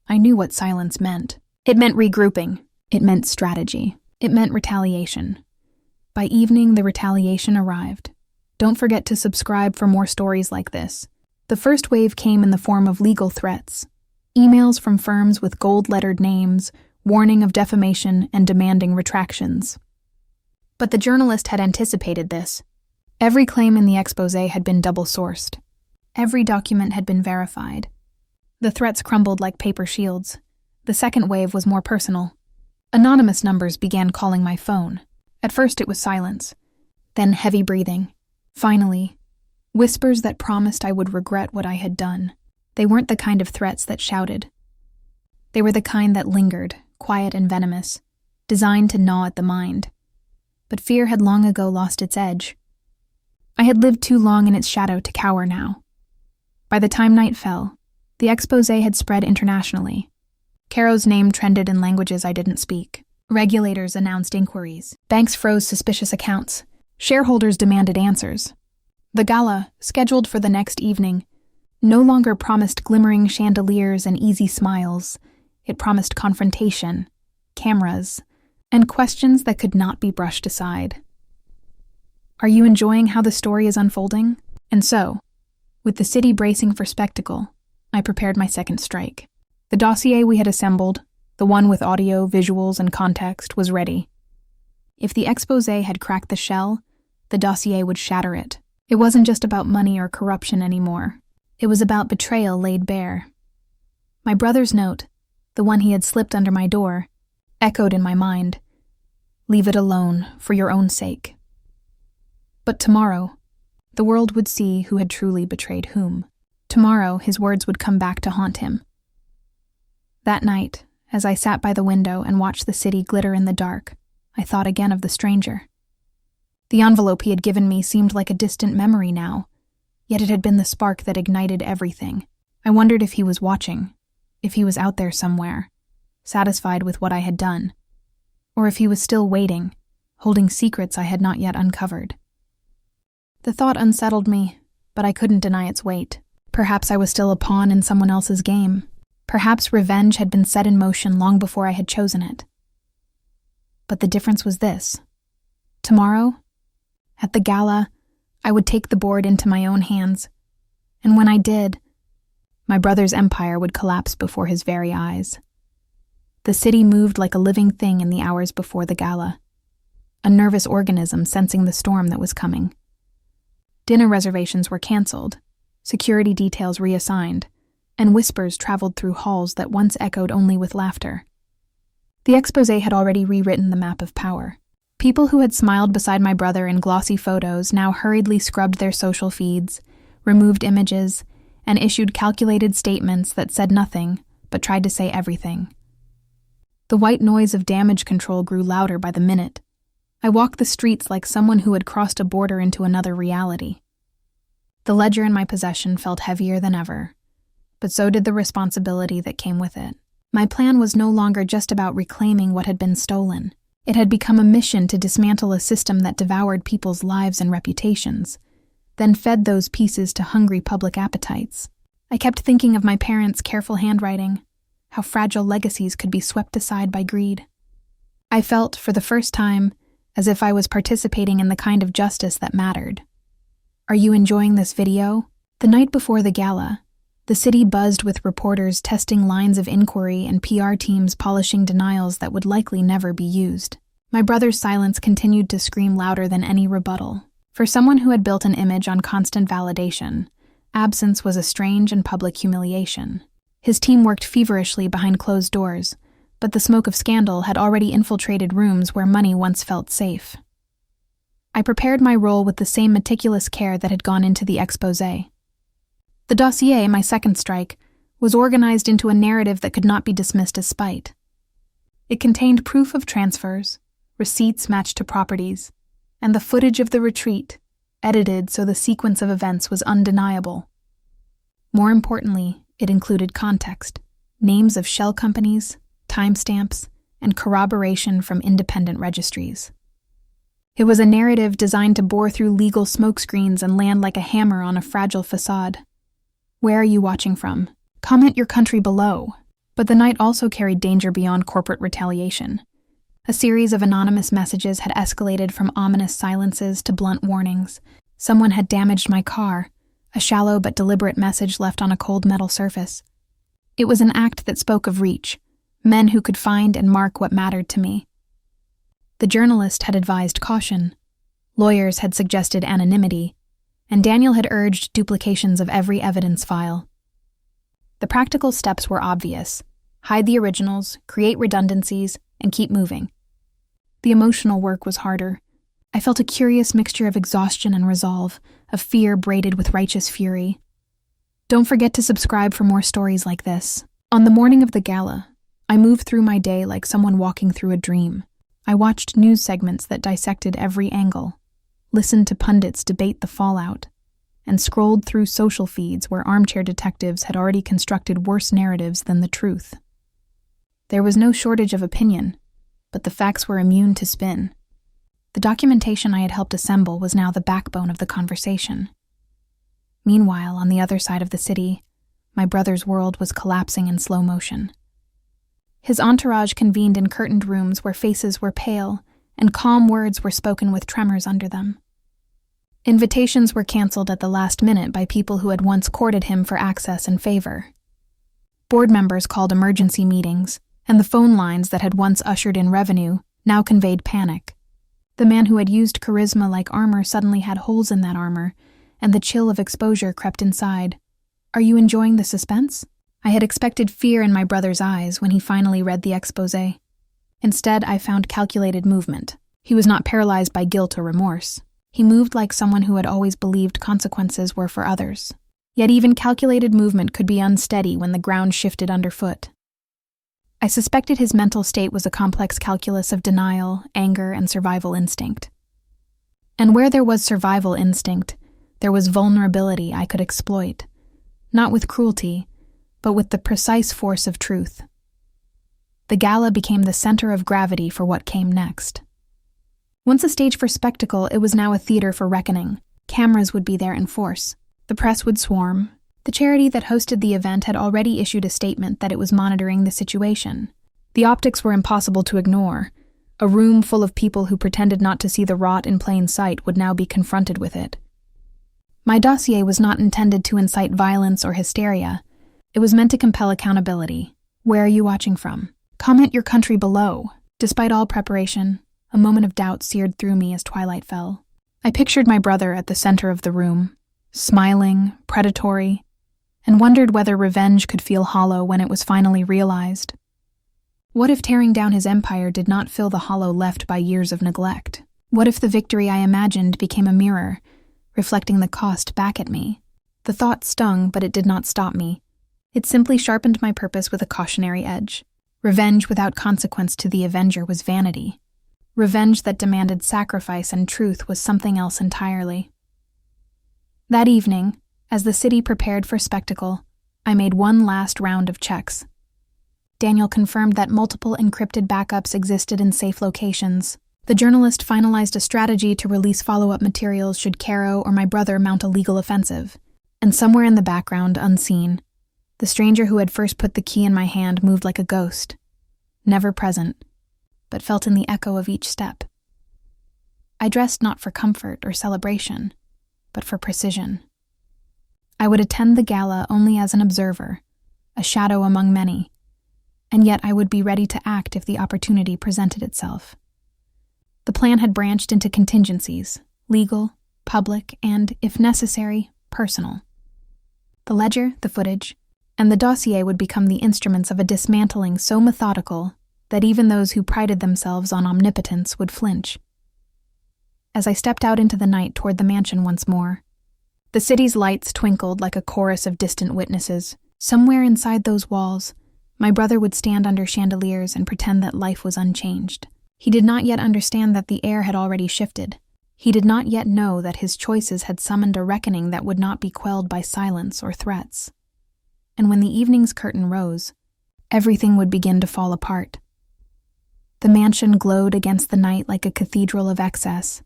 I knew what silence meant. It meant regrouping. It meant strategy. It meant retaliation. By evening, the retaliation arrived. Don't forget to subscribe for more stories like this. The first wave came in the form of legal threats. Emails from firms with gold-lettered names, warning of defamation and demanding retractions. But the journalist had anticipated this. Every claim in the exposé had been double-sourced. Every document had been verified. The threats crumbled like paper shields. The second wave was more personal. Anonymous numbers began calling my phone. At first it was silence, then heavy breathing. Finally, whispers that promised I would regret what I had done. They weren't the kind of threats that shouted. They were the kind that lingered, quiet and venomous, designed to gnaw at the mind. But fear had long ago lost its edge. I had lived too long in its shadow to cower now. By the time night fell, the exposé had spread internationally. Caro's name trended in languages I didn't speak. Regulators announced inquiries. Banks froze suspicious accounts. Shareholders demanded answers. The gala, scheduled for the next evening, no longer promised glimmering chandeliers and easy smiles. It promised confrontation, cameras, and questions that could not be brushed aside. Are you enjoying how the story is unfolding? And so, with the city bracing for spectacle, I prepared my second strike. The dossier we had assembled, the one with audio, visuals, and context, was ready. If the exposé had cracked the shell, the dossier would shatter it. It wasn't just about money or corruption anymore. It was about betrayal laid bare. My brother's note, the one he had slipped under my door, echoed in my mind. Leave it alone, for your own sake. But tomorrow, the world would see who had truly betrayed whom. Tomorrow, his words would come back to haunt him. That night, as I sat by the window and watched the city glitter in the dark, I thought again of the stranger. The envelope he had given me seemed like a distant memory now, yet it had been the spark that ignited everything. I wondered if he was watching, if he was out there somewhere, satisfied with what I had done, or if he was still waiting, holding secrets I had not yet uncovered. The thought unsettled me, but I couldn't deny its weight. Perhaps I was still a pawn in someone else's game. Perhaps revenge had been set in motion long before I had chosen it. But the difference was this. Tomorrow, at the gala, I would take the board into my own hands, and when I did, my brother's empire would collapse before his very eyes. The city moved like a living thing in the hours before the gala, a nervous organism sensing the storm that was coming. Dinner reservations were canceled, security details reassigned, and whispers traveled through halls that once echoed only with laughter. The exposé had already rewritten the map of power. People who had smiled beside my brother in glossy photos now hurriedly scrubbed their social feeds, removed images, and issued calculated statements that said nothing, but tried to say everything. The white noise of damage control grew louder by the minute. I walked the streets like someone who had crossed a border into another reality. The ledger in my possession felt heavier than ever, but so did the responsibility that came with it. My plan was no longer just about reclaiming what had been stolen. It had become a mission to dismantle a system that devoured people's lives and reputations, then fed those pieces to hungry public appetites. I kept thinking of my parents' careful handwriting, how fragile legacies could be swept aside by greed. I felt, for the first time, as if I was participating in the kind of justice that mattered. Are you enjoying this video? The night before the gala, the city buzzed with reporters testing lines of inquiry and PR teams polishing denials that would likely never be used. My brother's silence continued to scream louder than any rebuttal. For someone who had built an image on constant validation, absence was a strange and public humiliation. His team worked feverishly behind closed doors, but the smoke of scandal had already infiltrated rooms where money once felt safe. I prepared my role with the same meticulous care that had gone into the exposé. The dossier, my second strike, was organized into a narrative that could not be dismissed as spite. It contained proof of transfers, receipts matched to properties, and the footage of the retreat, edited so the sequence of events was undeniable. More importantly, it included context, names of shell companies, timestamps, and corroboration from independent registries. It was a narrative designed to bore through legal smokescreens and land like a hammer on a fragile facade. Where are you watching from? Comment your country below. But the night also carried danger beyond corporate retaliation. A series of anonymous messages had escalated from ominous silences to blunt warnings. Someone had damaged my car, a shallow but deliberate message left on a cold metal surface. It was an act that spoke of reach, men who could find and mark what mattered to me. The journalist had advised caution. Lawyers had suggested anonymity, and Daniel had urged duplications of every evidence file. The practical steps were obvious: hide the originals, create redundancies, and keep moving. The emotional work was harder. I felt a curious mixture of exhaustion and resolve, of fear braided with righteous fury. Don't forget to subscribe for more stories like this. On the morning of the gala, I moved through my day like someone walking through a dream. I watched news segments that dissected every angle, listened to pundits debate the fallout, and scrolled through social feeds where armchair detectives had already constructed worse narratives than the truth. There was no shortage of opinion, but the facts were immune to spin. The documentation I had helped assemble was now the backbone of the conversation. Meanwhile, on the other side of the city, my brother's world was collapsing in slow motion. His entourage convened in curtained rooms where faces were pale and calm words were spoken with tremors under them. Invitations were canceled at the last minute by people who had once courted him for access and favor. Board members called emergency meetings, and the phone lines that had once ushered in revenue now conveyed panic. The man who had used charisma like armor suddenly had holes in that armor, and the chill of exposure crept inside. Are you enjoying the suspense? I had expected fear in my brother's eyes when he finally read the exposé. Instead, I found calculated movement. He was not paralyzed by guilt or remorse. He moved like someone who had always believed consequences were for others. Yet even calculated movement could be unsteady when the ground shifted underfoot. I suspected his mental state was a complex calculus of denial, anger, and survival instinct. And where there was survival instinct, there was vulnerability I could exploit, not with cruelty, but with the precise force of truth. The gala became the center of gravity for what came next. Once a stage for spectacle, it was now a theater for reckoning. Cameras would be there in force. The press would swarm. The charity that hosted the event had already issued a statement that it was monitoring the situation. The optics were impossible to ignore. A room full of people who pretended not to see the rot in plain sight would now be confronted with it. My dossier was not intended to incite violence or hysteria. It was meant to compel accountability. Where are you watching from? Comment your country below. Despite all preparation, a moment of doubt seared through me as twilight fell. I pictured my brother at the center of the room, smiling, predatory, and wondered whether revenge could feel hollow when it was finally realized. What if tearing down his empire did not fill the hollow left by years of neglect? What if the victory I imagined became a mirror, reflecting the cost back at me? The thought stung, but it did not stop me. It simply sharpened my purpose with a cautionary edge. Revenge without consequence to the avenger was vanity. Revenge that demanded sacrifice and truth was something else entirely. That evening, as the city prepared for spectacle, I made one last round of checks. Daniel confirmed that multiple encrypted backups existed in safe locations. The journalist finalized a strategy to release follow-up materials should Caro or my brother mount a legal offensive. And somewhere in the background, unseen, the stranger who had first put the key in my hand moved like a ghost, never present, but felt in the echo of each step. I dressed not for comfort or celebration, but for precision. I would attend the gala only as an observer, a shadow among many, and yet I would be ready to act if the opportunity presented itself. The plan had branched into contingencies, legal, public, and, if necessary, personal. The ledger, the footage, and the dossier would become the instruments of a dismantling so methodical that even those who prided themselves on omnipotence would flinch. As I stepped out into the night toward the mansion once more, the city's lights twinkled like a chorus of distant witnesses. Somewhere inside those walls, my brother would stand under chandeliers and pretend that life was unchanged. He did not yet understand that the air had already shifted. He did not yet know that his choices had summoned a reckoning that would not be quelled by silence or threats. And when the evening's curtain rose, everything would begin to fall apart. The mansion glowed against the night like a cathedral of excess.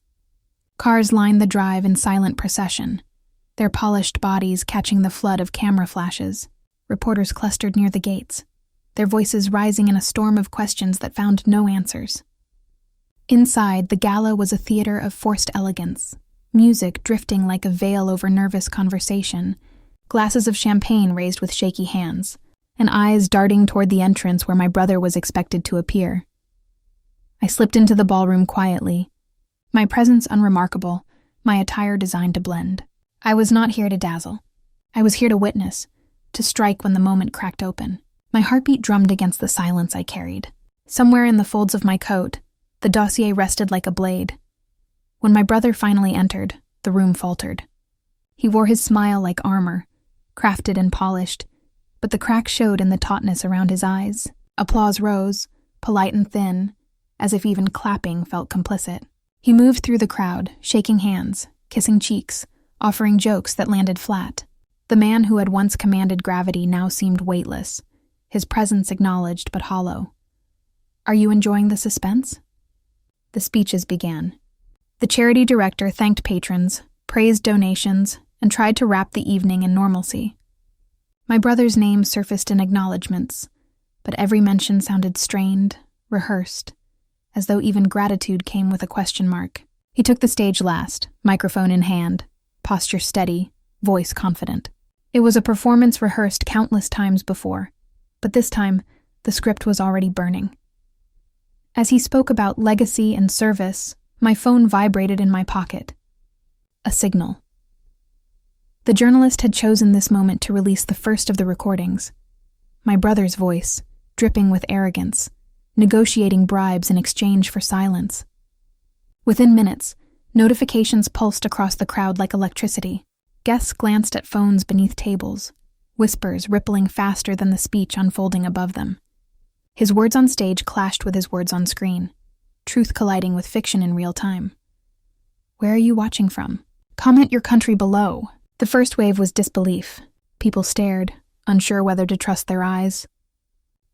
Cars lined the drive in silent procession, their polished bodies catching the flood of camera flashes. Reporters clustered near the gates, their voices rising in a storm of questions that found no answers. Inside, the gala was a theater of forced elegance, music drifting like a veil over nervous conversation, glasses of champagne raised with shaky hands, and eyes darting toward the entrance where my brother was expected to appear. I slipped into the ballroom quietly, my presence unremarkable, my attire designed to blend. I was not here to dazzle. I was here to witness, to strike when the moment cracked open. My heartbeat drummed against the silence I carried. Somewhere in the folds of my coat, the dossier rested like a blade. When my brother finally entered, the room faltered. He wore his smile like armor, crafted and polished, but the crack showed in the tautness around his eyes. Applause rose, polite and thin, as if even clapping felt complicit. He moved through the crowd, shaking hands, kissing cheeks, offering jokes that landed flat. The man who had once commanded gravity now seemed weightless, his presence acknowledged but hollow. "Are you enjoying the suspense?" The speeches began. The charity director thanked patrons, praised donations, and tried to wrap the evening in normalcy. My brother's name surfaced in acknowledgments, but every mention sounded strained, rehearsed, as though even gratitude came with a question mark. He took the stage last, microphone in hand, posture steady, voice confident. It was a performance rehearsed countless times before, but this time, the script was already burning. As he spoke about legacy and service, my phone vibrated in my pocket. A signal. The journalist had chosen this moment to release the first of the recordings. My brother's voice, dripping with arrogance, negotiating bribes in exchange for silence. Within minutes, notifications pulsed across the crowd like electricity. Guests glanced at phones beneath tables, whispers rippling faster than the speech unfolding above them. His words on stage clashed with his words on screen, truth colliding with fiction in real time. "Where are you watching from? Comment your country below." The first wave was disbelief. People stared, unsure whether to trust their eyes.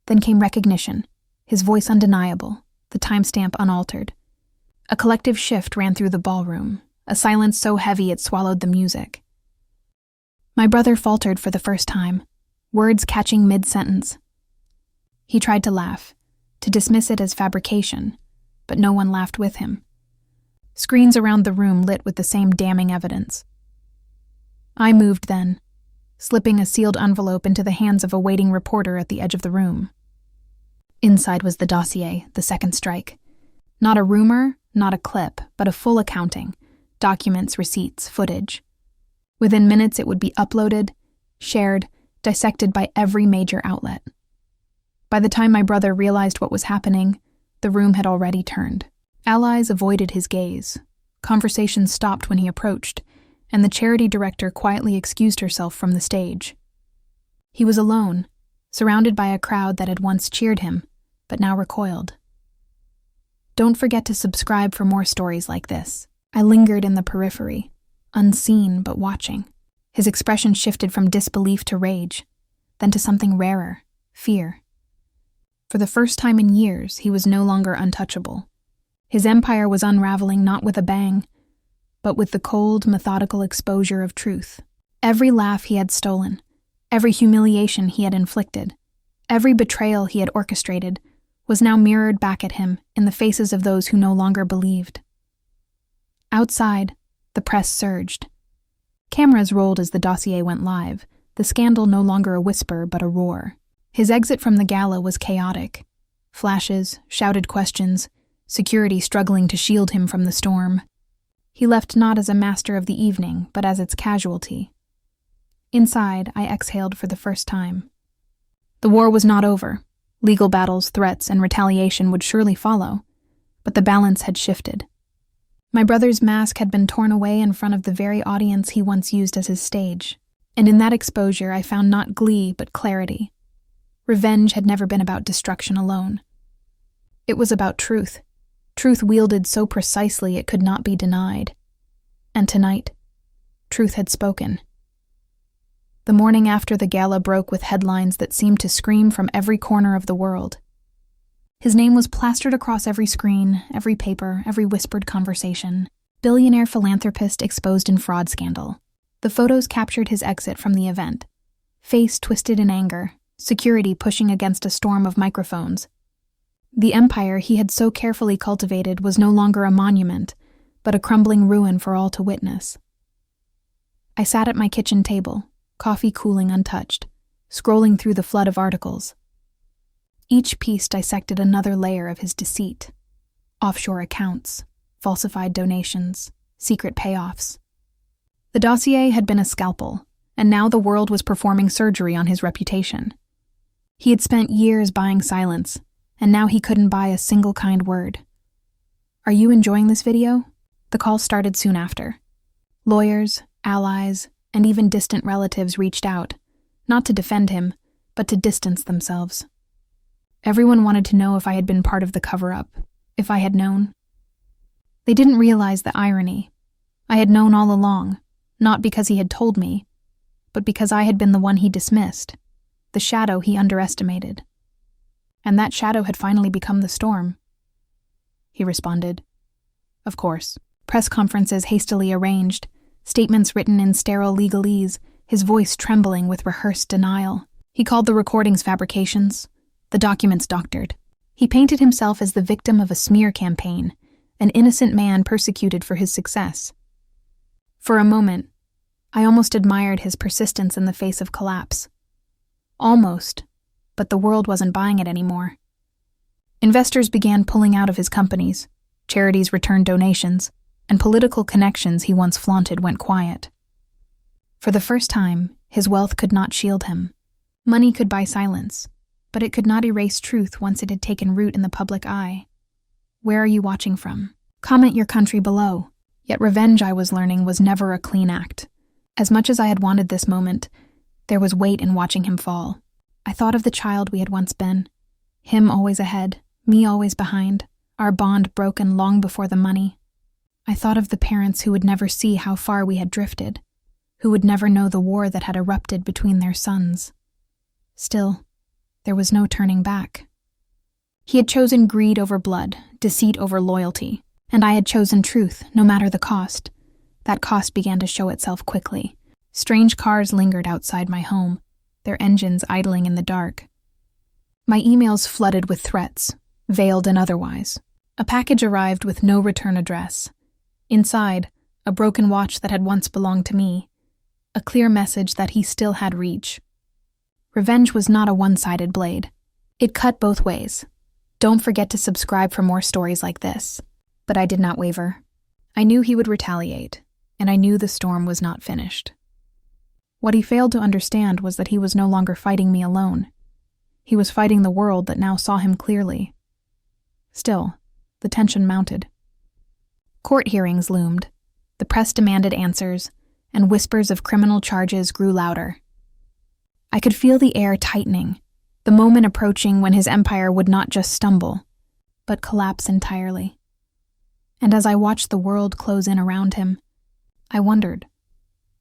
Then came recognition, his voice undeniable, the timestamp unaltered. A collective shift ran through the ballroom, a silence so heavy it swallowed the music. My brother faltered for the first time, words catching mid-sentence. He tried to laugh, to dismiss it as fabrication, but no one laughed with him. Screens around the room lit with the same damning evidence. I moved then, slipping a sealed envelope into the hands of a waiting reporter at the edge of the room. Inside was the dossier, the second strike. Not a rumor, not a clip, but a full accounting, documents, receipts, footage. Within minutes it would be uploaded, shared, dissected by every major outlet. By the time my brother realized what was happening, the room had already turned. Allies avoided his gaze. Conversations stopped when he approached, and the charity director quietly excused herself from the stage. He was alone, surrounded by a crowd that had once cheered him, but now recoiled. Don't forget to subscribe for more stories like this. I lingered in the periphery, unseen but watching. His expression shifted from disbelief to rage, then to something rarer, fear. For the first time in years, he was no longer untouchable. His empire was unraveling not with a bang, but with the cold, methodical exposure of truth. Every laugh he had stolen, every humiliation he had inflicted, every betrayal he had orchestrated, was now mirrored back at him in the faces of those who no longer believed. Outside, the press surged. Cameras rolled as the dossier went live, the scandal no longer a whisper but a roar. His exit from the gala was chaotic. Flashes, shouted questions, security struggling to shield him from the storm. He left not as a master of the evening, but as its casualty. Inside, I exhaled for the first time. The war was not over. Legal battles, threats, and retaliation would surely follow, but the balance had shifted. My brother's mask had been torn away in front of the very audience he once used as his stage, and in that exposure I found not glee but clarity. Revenge had never been about destruction alone. It was about truth. Truth wielded so precisely it could not be denied. And tonight, truth had spoken. The morning after the gala broke with headlines that seemed to scream from every corner of the world. His name was plastered across every screen, every paper, every whispered conversation. Billionaire philanthropist exposed in fraud scandal. The photos captured his exit from the event. Face twisted in anger, security pushing against a storm of microphones. The empire he had so carefully cultivated was no longer a monument, but a crumbling ruin for all to witness. I sat at my kitchen table, coffee cooling untouched, scrolling through the flood of articles. Each piece dissected another layer of his deceit. offshore accounts, falsified donations, secret payoffs. The dossier had been a scalpel, and now the world was performing surgery on his reputation. He had spent years buying silence, and now he couldn't buy a single kind word. Are you enjoying this video? The call started soon after. Lawyers, allies, and even distant relatives reached out, not to defend him, but to distance themselves. Everyone wanted to know if I had been part of the cover-up, if I had known. They didn't realize the irony. I had known all along, not because he had told me, but because I had been the one he dismissed, the shadow he underestimated. And that shadow had finally become the storm. He responded. Of course. Press conferences hastily arranged, statements written in sterile legalese, his voice trembling with rehearsed denial. He called the recordings fabrications, the documents doctored. He painted himself as the victim of a smear campaign, an innocent man persecuted for his success. For a moment, I almost admired his persistence in the face of collapse. Almost, but the world wasn't buying it anymore. Investors began pulling out of his companies, charities returned donations, and political connections he once flaunted went quiet. For the first time, his wealth could not shield him. Money could buy silence, but it could not erase truth once it had taken root in the public eye. Where are you watching from? Comment your country below. Yet revenge, I was learning, was never a clean act. As much as I had wanted this moment, there was weight in watching him fall. I thought of the child we had once been. Him always ahead, me always behind, our bond broken long before the money. I thought of the parents who would never see how far we had drifted, who would never know the war that had erupted between their sons. Still, there was no turning back. He had chosen greed over blood, deceit over loyalty, and I had chosen truth, no matter the cost. That cost began to show itself quickly. Strange cars lingered outside my home, their engines idling in the dark. My emails flooded with threats, veiled and otherwise. A package arrived with no return address. Inside, a broken watch that had once belonged to me. A clear message that he still had reach. Revenge was not a one-sided blade. It cut both ways. Don't forget to subscribe for more stories like this. But I did not waver. I knew he would retaliate, and I knew the storm was not finished. What he failed to understand was that he was no longer fighting me alone. He was fighting the world that now saw him clearly. Still, the tension mounted. Court hearings loomed. The press demanded answers, and whispers of criminal charges grew louder. I could feel the air tightening, the moment approaching when his empire would not just stumble, but collapse entirely. And as I watched the world close in around him, I wondered,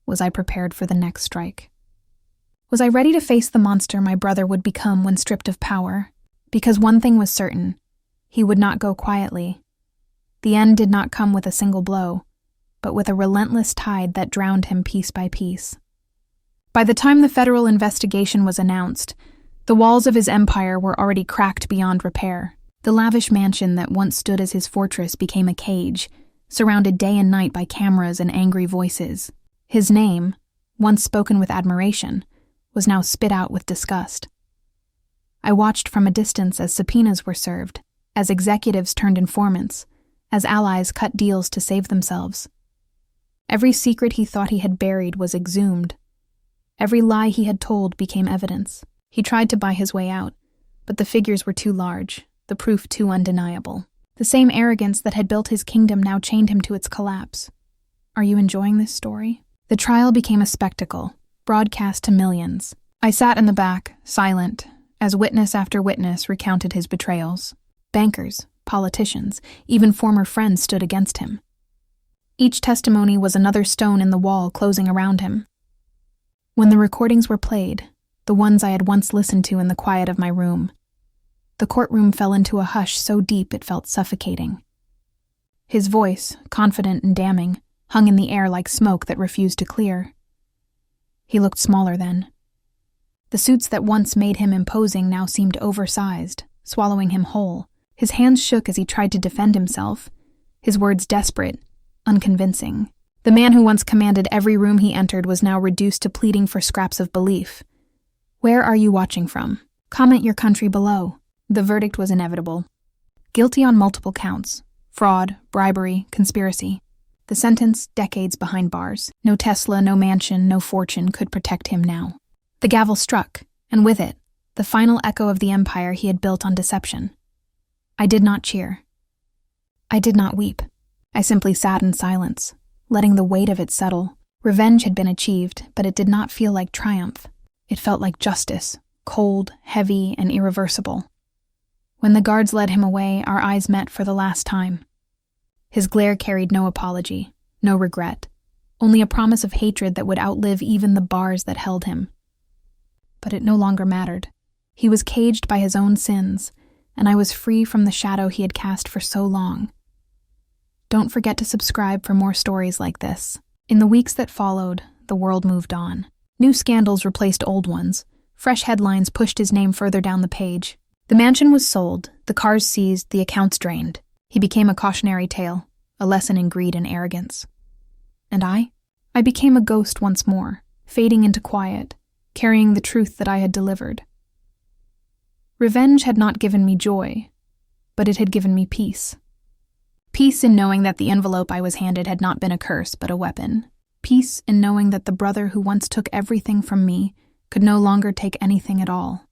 was I prepared for the next strike? Was I ready to face the monster my brother would become when stripped of power? Because one thing was certain, he would not go quietly. The end did not come with a single blow, but with a relentless tide that drowned him piece by piece. By the time the federal investigation was announced, the walls of his empire were already cracked beyond repair. The lavish mansion that once stood as his fortress became a cage, surrounded day and night by cameras and angry voices. His name, once spoken with admiration, was now spit out with disgust. I watched from a distance as subpoenas were served, as executives turned informants, as allies cut deals to save themselves. Every secret he thought he had buried was exhumed. Every lie he had told became evidence. He tried to buy his way out, but the figures were too large, the proof too undeniable. The same arrogance that had built his kingdom now chained him to its collapse. Are you enjoying this story? The trial became a spectacle, broadcast to millions. I sat in the back, silent, as witness after witness recounted his betrayals. Bankers, politicians, even former friends stood against him. Each testimony was another stone in the wall closing around him. When the recordings were played, the ones I had once listened to in the quiet of my room, the courtroom fell into a hush so deep it felt suffocating. His voice, confident and damning, hung in the air like smoke that refused to clear. He looked smaller then. The suits that once made him imposing now seemed oversized, swallowing him whole. His hands shook as he tried to defend himself, his words desperate, unconvincing. The man who once commanded every room he entered was now reduced to pleading for scraps of belief. Where are you watching from? Comment your country below. The verdict was inevitable. Guilty on multiple counts: fraud, bribery, conspiracy. The sentence, decades behind bars. No Tesla, no mansion, no fortune could protect him now. The gavel struck, and with it, the final echo of the empire he had built on deception. I did not cheer. I did not weep. I simply sat in silence, letting the weight of it settle. Revenge had been achieved, but it did not feel like triumph. It felt like justice, cold, heavy, and irreversible. When the guards led him away, our eyes met for the last time. His glare carried no apology, no regret, only a promise of hatred that would outlive even the bars that held him. But it no longer mattered. He was caged by his own sins, and I was free from the shadow he had cast for so long. Don't forget to subscribe for more stories like this. In the weeks that followed, the world moved on. New scandals replaced old ones. Fresh headlines pushed his name further down the page. The mansion was sold, the cars seized, the accounts drained. He became a cautionary tale, a lesson in greed and arrogance. And I became a ghost once more, fading into quiet, carrying the truth that I had delivered. Revenge had not given me joy, but it had given me peace. Peace in knowing that the envelope I was handed had not been a curse, but a weapon. Peace in knowing that the brother who once took everything from me could no longer take anything at all.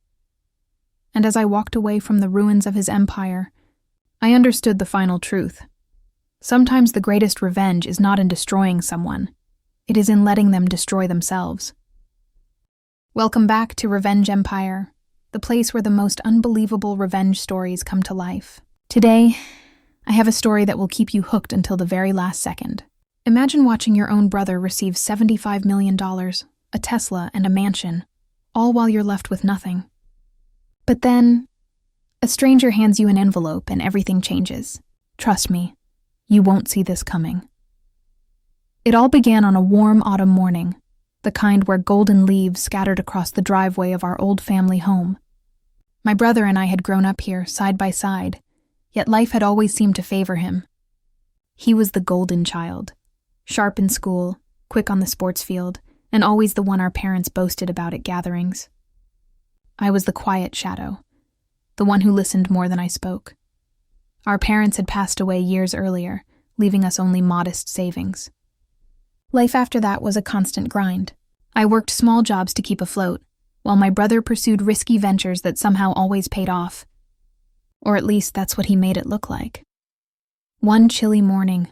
And as I walked away from the ruins of his empire, I understood the final truth. Sometimes the greatest revenge is not in destroying someone. It is in letting them destroy themselves. Welcome back to Revenge Empire, the place where the most unbelievable revenge stories come to life. Today, I have a story that will keep you hooked until the very last second. Imagine watching your own brother receive $75 million, a Tesla, and a mansion, all while you're left with nothing. But then, a stranger hands you an envelope and everything changes. Trust me, you won't see this coming. It all began on a warm autumn morning, the kind where golden leaves scattered across the driveway of our old family home. My brother and I had grown up here, side by side, yet life had always seemed to favor him. He was the golden child, sharp in school, quick on the sports field, and always the one our parents boasted about at gatherings. I was the quiet shadow, the one who listened more than I spoke. Our parents had passed away years earlier, leaving us only modest savings. Life after that was a constant grind. I worked small jobs to keep afloat, while my brother pursued risky ventures that somehow always paid off. Or at least that's what he made it look like. One chilly morning,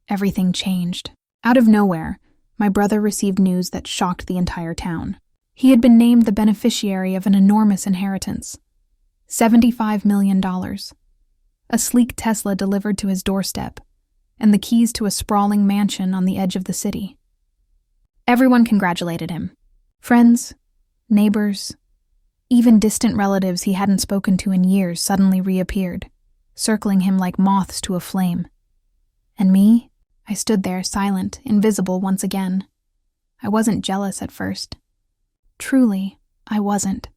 everything changed. Out of nowhere, my brother received news that shocked the entire town. He had been named the beneficiary of an enormous inheritance. $75 million. A sleek Tesla delivered to his doorstep, and the keys to a sprawling mansion on the edge of the city. Everyone congratulated him. Friends, neighbors, even distant relatives he hadn't spoken to in years suddenly reappeared, circling him like moths to a flame. And me? I stood there, silent, invisible once again. I wasn't jealous at first. Truly, I wasn't.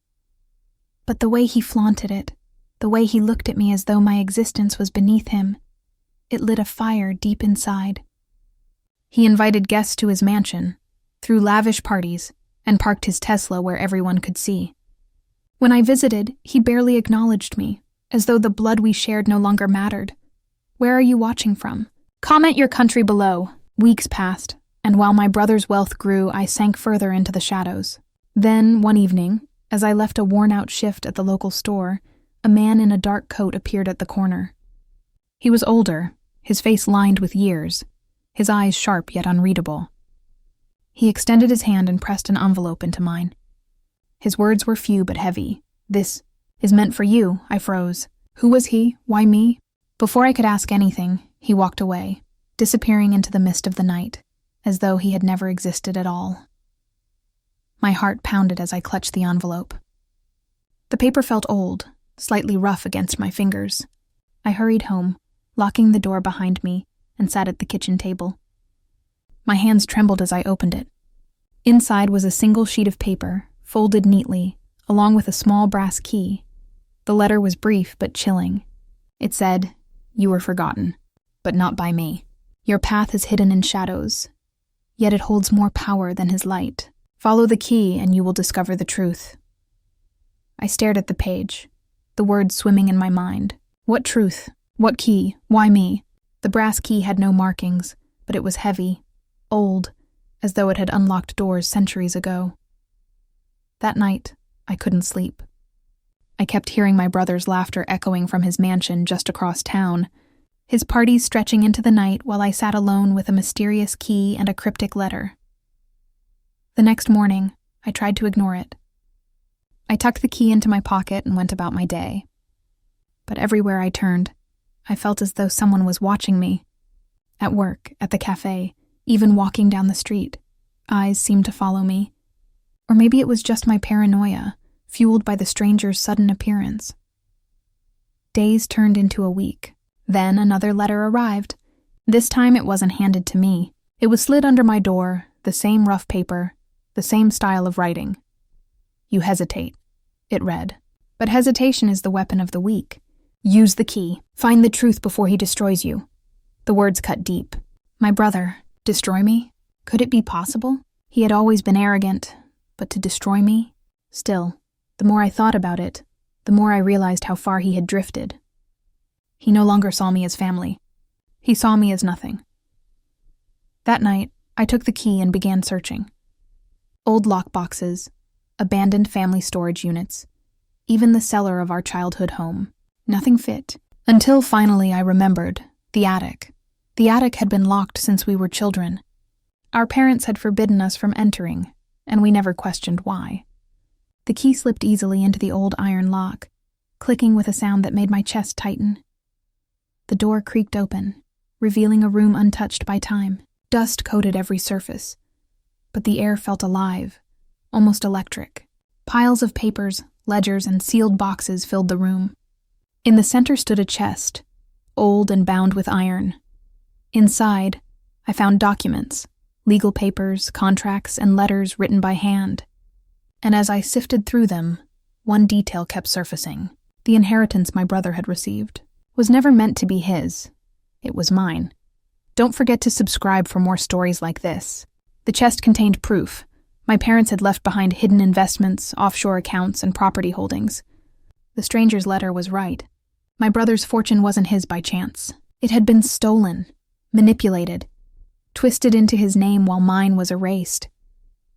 But the way he flaunted it, the way he looked at me as though my existence was beneath him, it lit a fire deep inside. He invited guests to his mansion, threw lavish parties, and parked his Tesla where everyone could see. When I visited, he barely acknowledged me, as though the blood we shared no longer mattered. Where are you watching from? Comment your country below. Weeks passed, and while my brother's wealth grew, I sank further into the shadows. Then, one evening, as I left a worn-out shift at the local store, a man in a dark coat appeared at the corner. He was older, his face lined with years, his eyes sharp yet unreadable. He extended his hand and pressed an envelope into mine. His words were few but heavy. "This is meant for you," I froze. Who was he? Why me? Before I could ask anything, he walked away, disappearing into the mist of the night, as though he had never existed at all. My heart pounded as I clutched the envelope. The paper felt old, slightly rough against my fingers. I hurried home, locking the door behind me, and sat at the kitchen table. My hands trembled as I opened it. Inside was a single sheet of paper, folded neatly, along with a small brass key. The letter was brief but chilling. It said, "You were forgotten, but not by me. Your path is hidden in shadows, yet it holds more power than his light. Follow the key and you will discover the truth." I stared at the page, the words swimming in my mind. What truth? What key? Why me? The brass key had no markings, but it was heavy, old, as though it had unlocked doors centuries ago. That night, I couldn't sleep. I kept hearing my brother's laughter echoing from his mansion just across town, his parties stretching into the night while I sat alone with a mysterious key and a cryptic letter. The next morning, I tried to ignore it. I tucked the key into my pocket and went about my day. But everywhere I turned, I felt as though someone was watching me. At work, at the cafe, even walking down the street, eyes seemed to follow me. Or maybe it was just my paranoia, fueled by the stranger's sudden appearance. Days turned into a week. Then another letter arrived. This time it wasn't handed to me. It was slid under my door, the same rough paper, the same style of writing. You hesitate, it read. But hesitation is the weapon of the weak. Use the key. Find the truth before he destroys you. The words cut deep. My brother, destroy me? Could it be possible? He had always been arrogant, but to destroy me? Still, the more I thought about it, the more I realized how far he had drifted. He no longer saw me as family. He saw me as nothing. That night, I took the key and began searching. Old lockboxes, abandoned family storage units, even the cellar of our childhood home. Nothing fit. Until finally I remembered, the attic. The attic had been locked since we were children. Our parents had forbidden us from entering, and we never questioned why. The key slipped easily into the old iron lock, clicking with a sound that made my chest tighten. The door creaked open, revealing a room untouched by time. Dust coated every surface, but the air felt alive, almost electric. Piles of papers, ledgers, and sealed boxes filled the room. In the center stood a chest, old and bound with iron. Inside, I found documents, legal papers, contracts, and letters written by hand. And as I sifted through them, one detail kept surfacing. The inheritance my brother had received was never meant to be his. It was mine. Don't forget to subscribe for more stories like this. The chest contained proof. My parents had left behind hidden investments, offshore accounts, and property holdings. The stranger's letter was right. My brother's fortune wasn't his by chance. It had been stolen, manipulated, twisted into his name while mine was erased.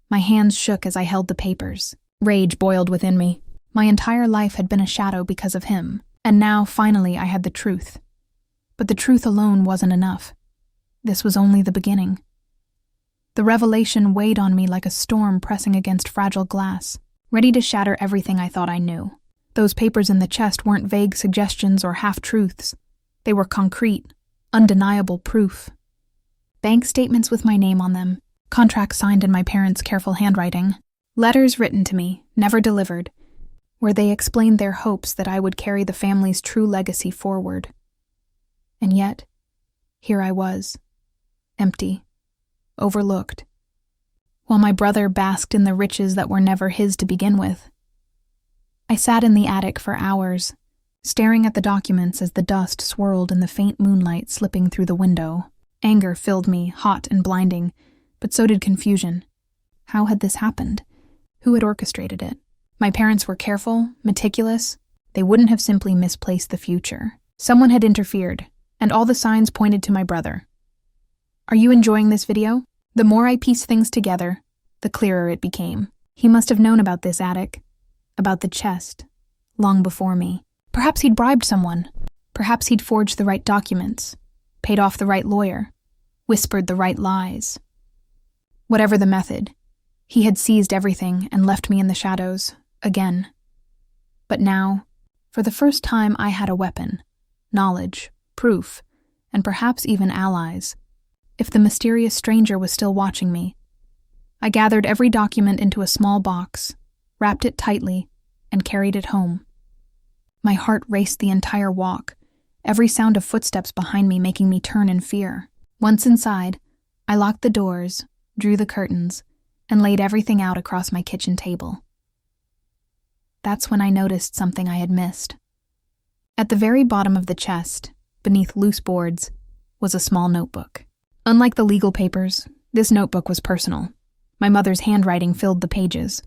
My hands shook as I held the papers. Rage boiled within me. My entire life had been a shadow because of him, and now, finally, I had the truth. But the truth alone wasn't enough. This was only the beginning. The revelation weighed on me like a storm pressing against fragile glass, ready to shatter everything I thought I knew. Those papers in the chest weren't vague suggestions or half-truths. They were concrete, undeniable proof. Bank statements with my name on them, contracts signed in my parents' careful handwriting, letters written to me, never delivered, where they explained their hopes that I would carry the family's true legacy forward. And yet, here I was, empty, overlooked, while my brother basked in the riches that were never his to begin with. I sat in the attic for hours, staring at the documents as the dust swirled in the faint moonlight slipping through the window. Anger filled me, hot and blinding, but so did confusion. How had this happened? Who had orchestrated it? My parents were careful, meticulous. They wouldn't have simply misplaced the future. Someone had interfered, and all the signs pointed to my brother. Are you enjoying this video? The more I pieced things together, the clearer it became. He must have known about this attic, about the chest, long before me. Perhaps he'd bribed someone. Perhaps he'd forged the right documents, paid off the right lawyer, whispered the right lies. Whatever the method, he had seized everything and left me in the shadows, again. But now, for the first time, I had a weapon, knowledge, proof, and perhaps even allies. If the mysterious stranger was still watching me, I gathered every document into a small box, wrapped it tightly, and carried it home. My heart raced the entire walk, every sound of footsteps behind me making me turn in fear. Once inside, I locked the doors, drew the curtains, and laid everything out across my kitchen table. That's when I noticed something I had missed. At the very bottom of the chest, beneath loose boards, was a small notebook. Unlike the legal papers, this notebook was personal. My mother's handwriting filled the pages.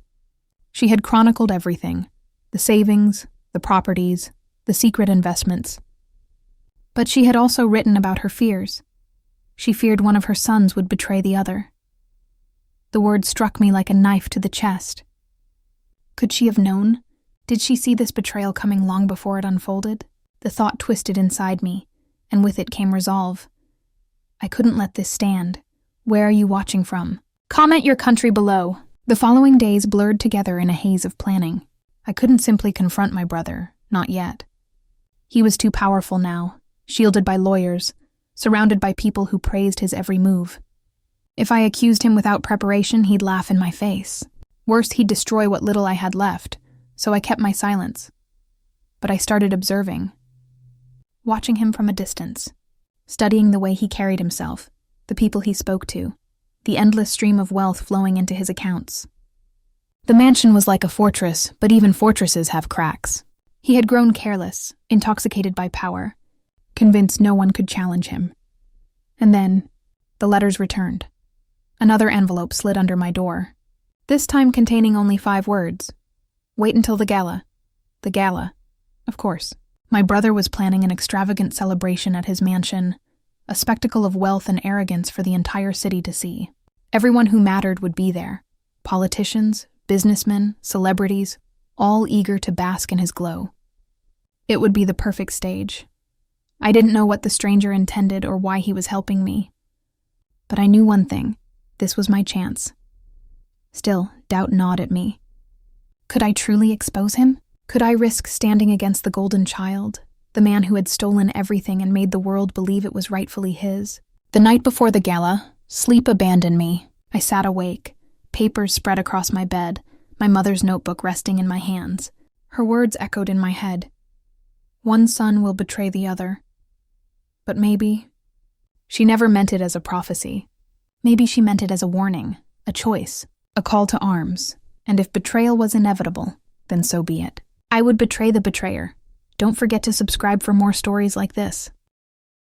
She had chronicled everything: the savings, the properties, the secret investments. But she had also written about her fears. She feared one of her sons would betray the other. The word struck me like a knife to the chest. Could she have known? Did she see this betrayal coming long before it unfolded? The thought twisted inside me, and with it came resolve. I couldn't let this stand. Where are you watching from? Comment your country below. The following days blurred together in a haze of planning. I couldn't simply confront my brother, not yet. He was too powerful now, shielded by lawyers, surrounded by people who praised his every move. If I accused him without preparation, he'd laugh in my face. Worse, he'd destroy what little I had left, so I kept my silence. But I started observing, watching him from a distance, studying the way he carried himself, the people he spoke to, the endless stream of wealth flowing into his accounts. The mansion was like a fortress, but even fortresses have cracks. He had grown careless, intoxicated by power, convinced no one could challenge him. And then, the letters returned. Another envelope slid under my door, this time containing only 5 words. Wait until the gala. The gala. Of course. My brother was planning an extravagant celebration at his mansion, a spectacle of wealth and arrogance for the entire city to see. Everyone who mattered would be there. Politicians, businessmen, celebrities, all eager to bask in his glow. It would be the perfect stage. I didn't know what the stranger intended or why he was helping me. But I knew one thing. This was my chance. Still, doubt gnawed at me. Could I truly expose him? Could I risk standing against the golden child, the man who had stolen everything and made the world believe it was rightfully his? The night before the gala, sleep abandoned me. I sat awake, papers spread across my bed, my mother's notebook resting in my hands. Her words echoed in my head. One son will betray the other. But maybe... She never meant it as a prophecy. Maybe she meant it as a warning, a choice, a call to arms. And if betrayal was inevitable, then so be it. I would betray the betrayer. Don't forget to subscribe for more stories like this.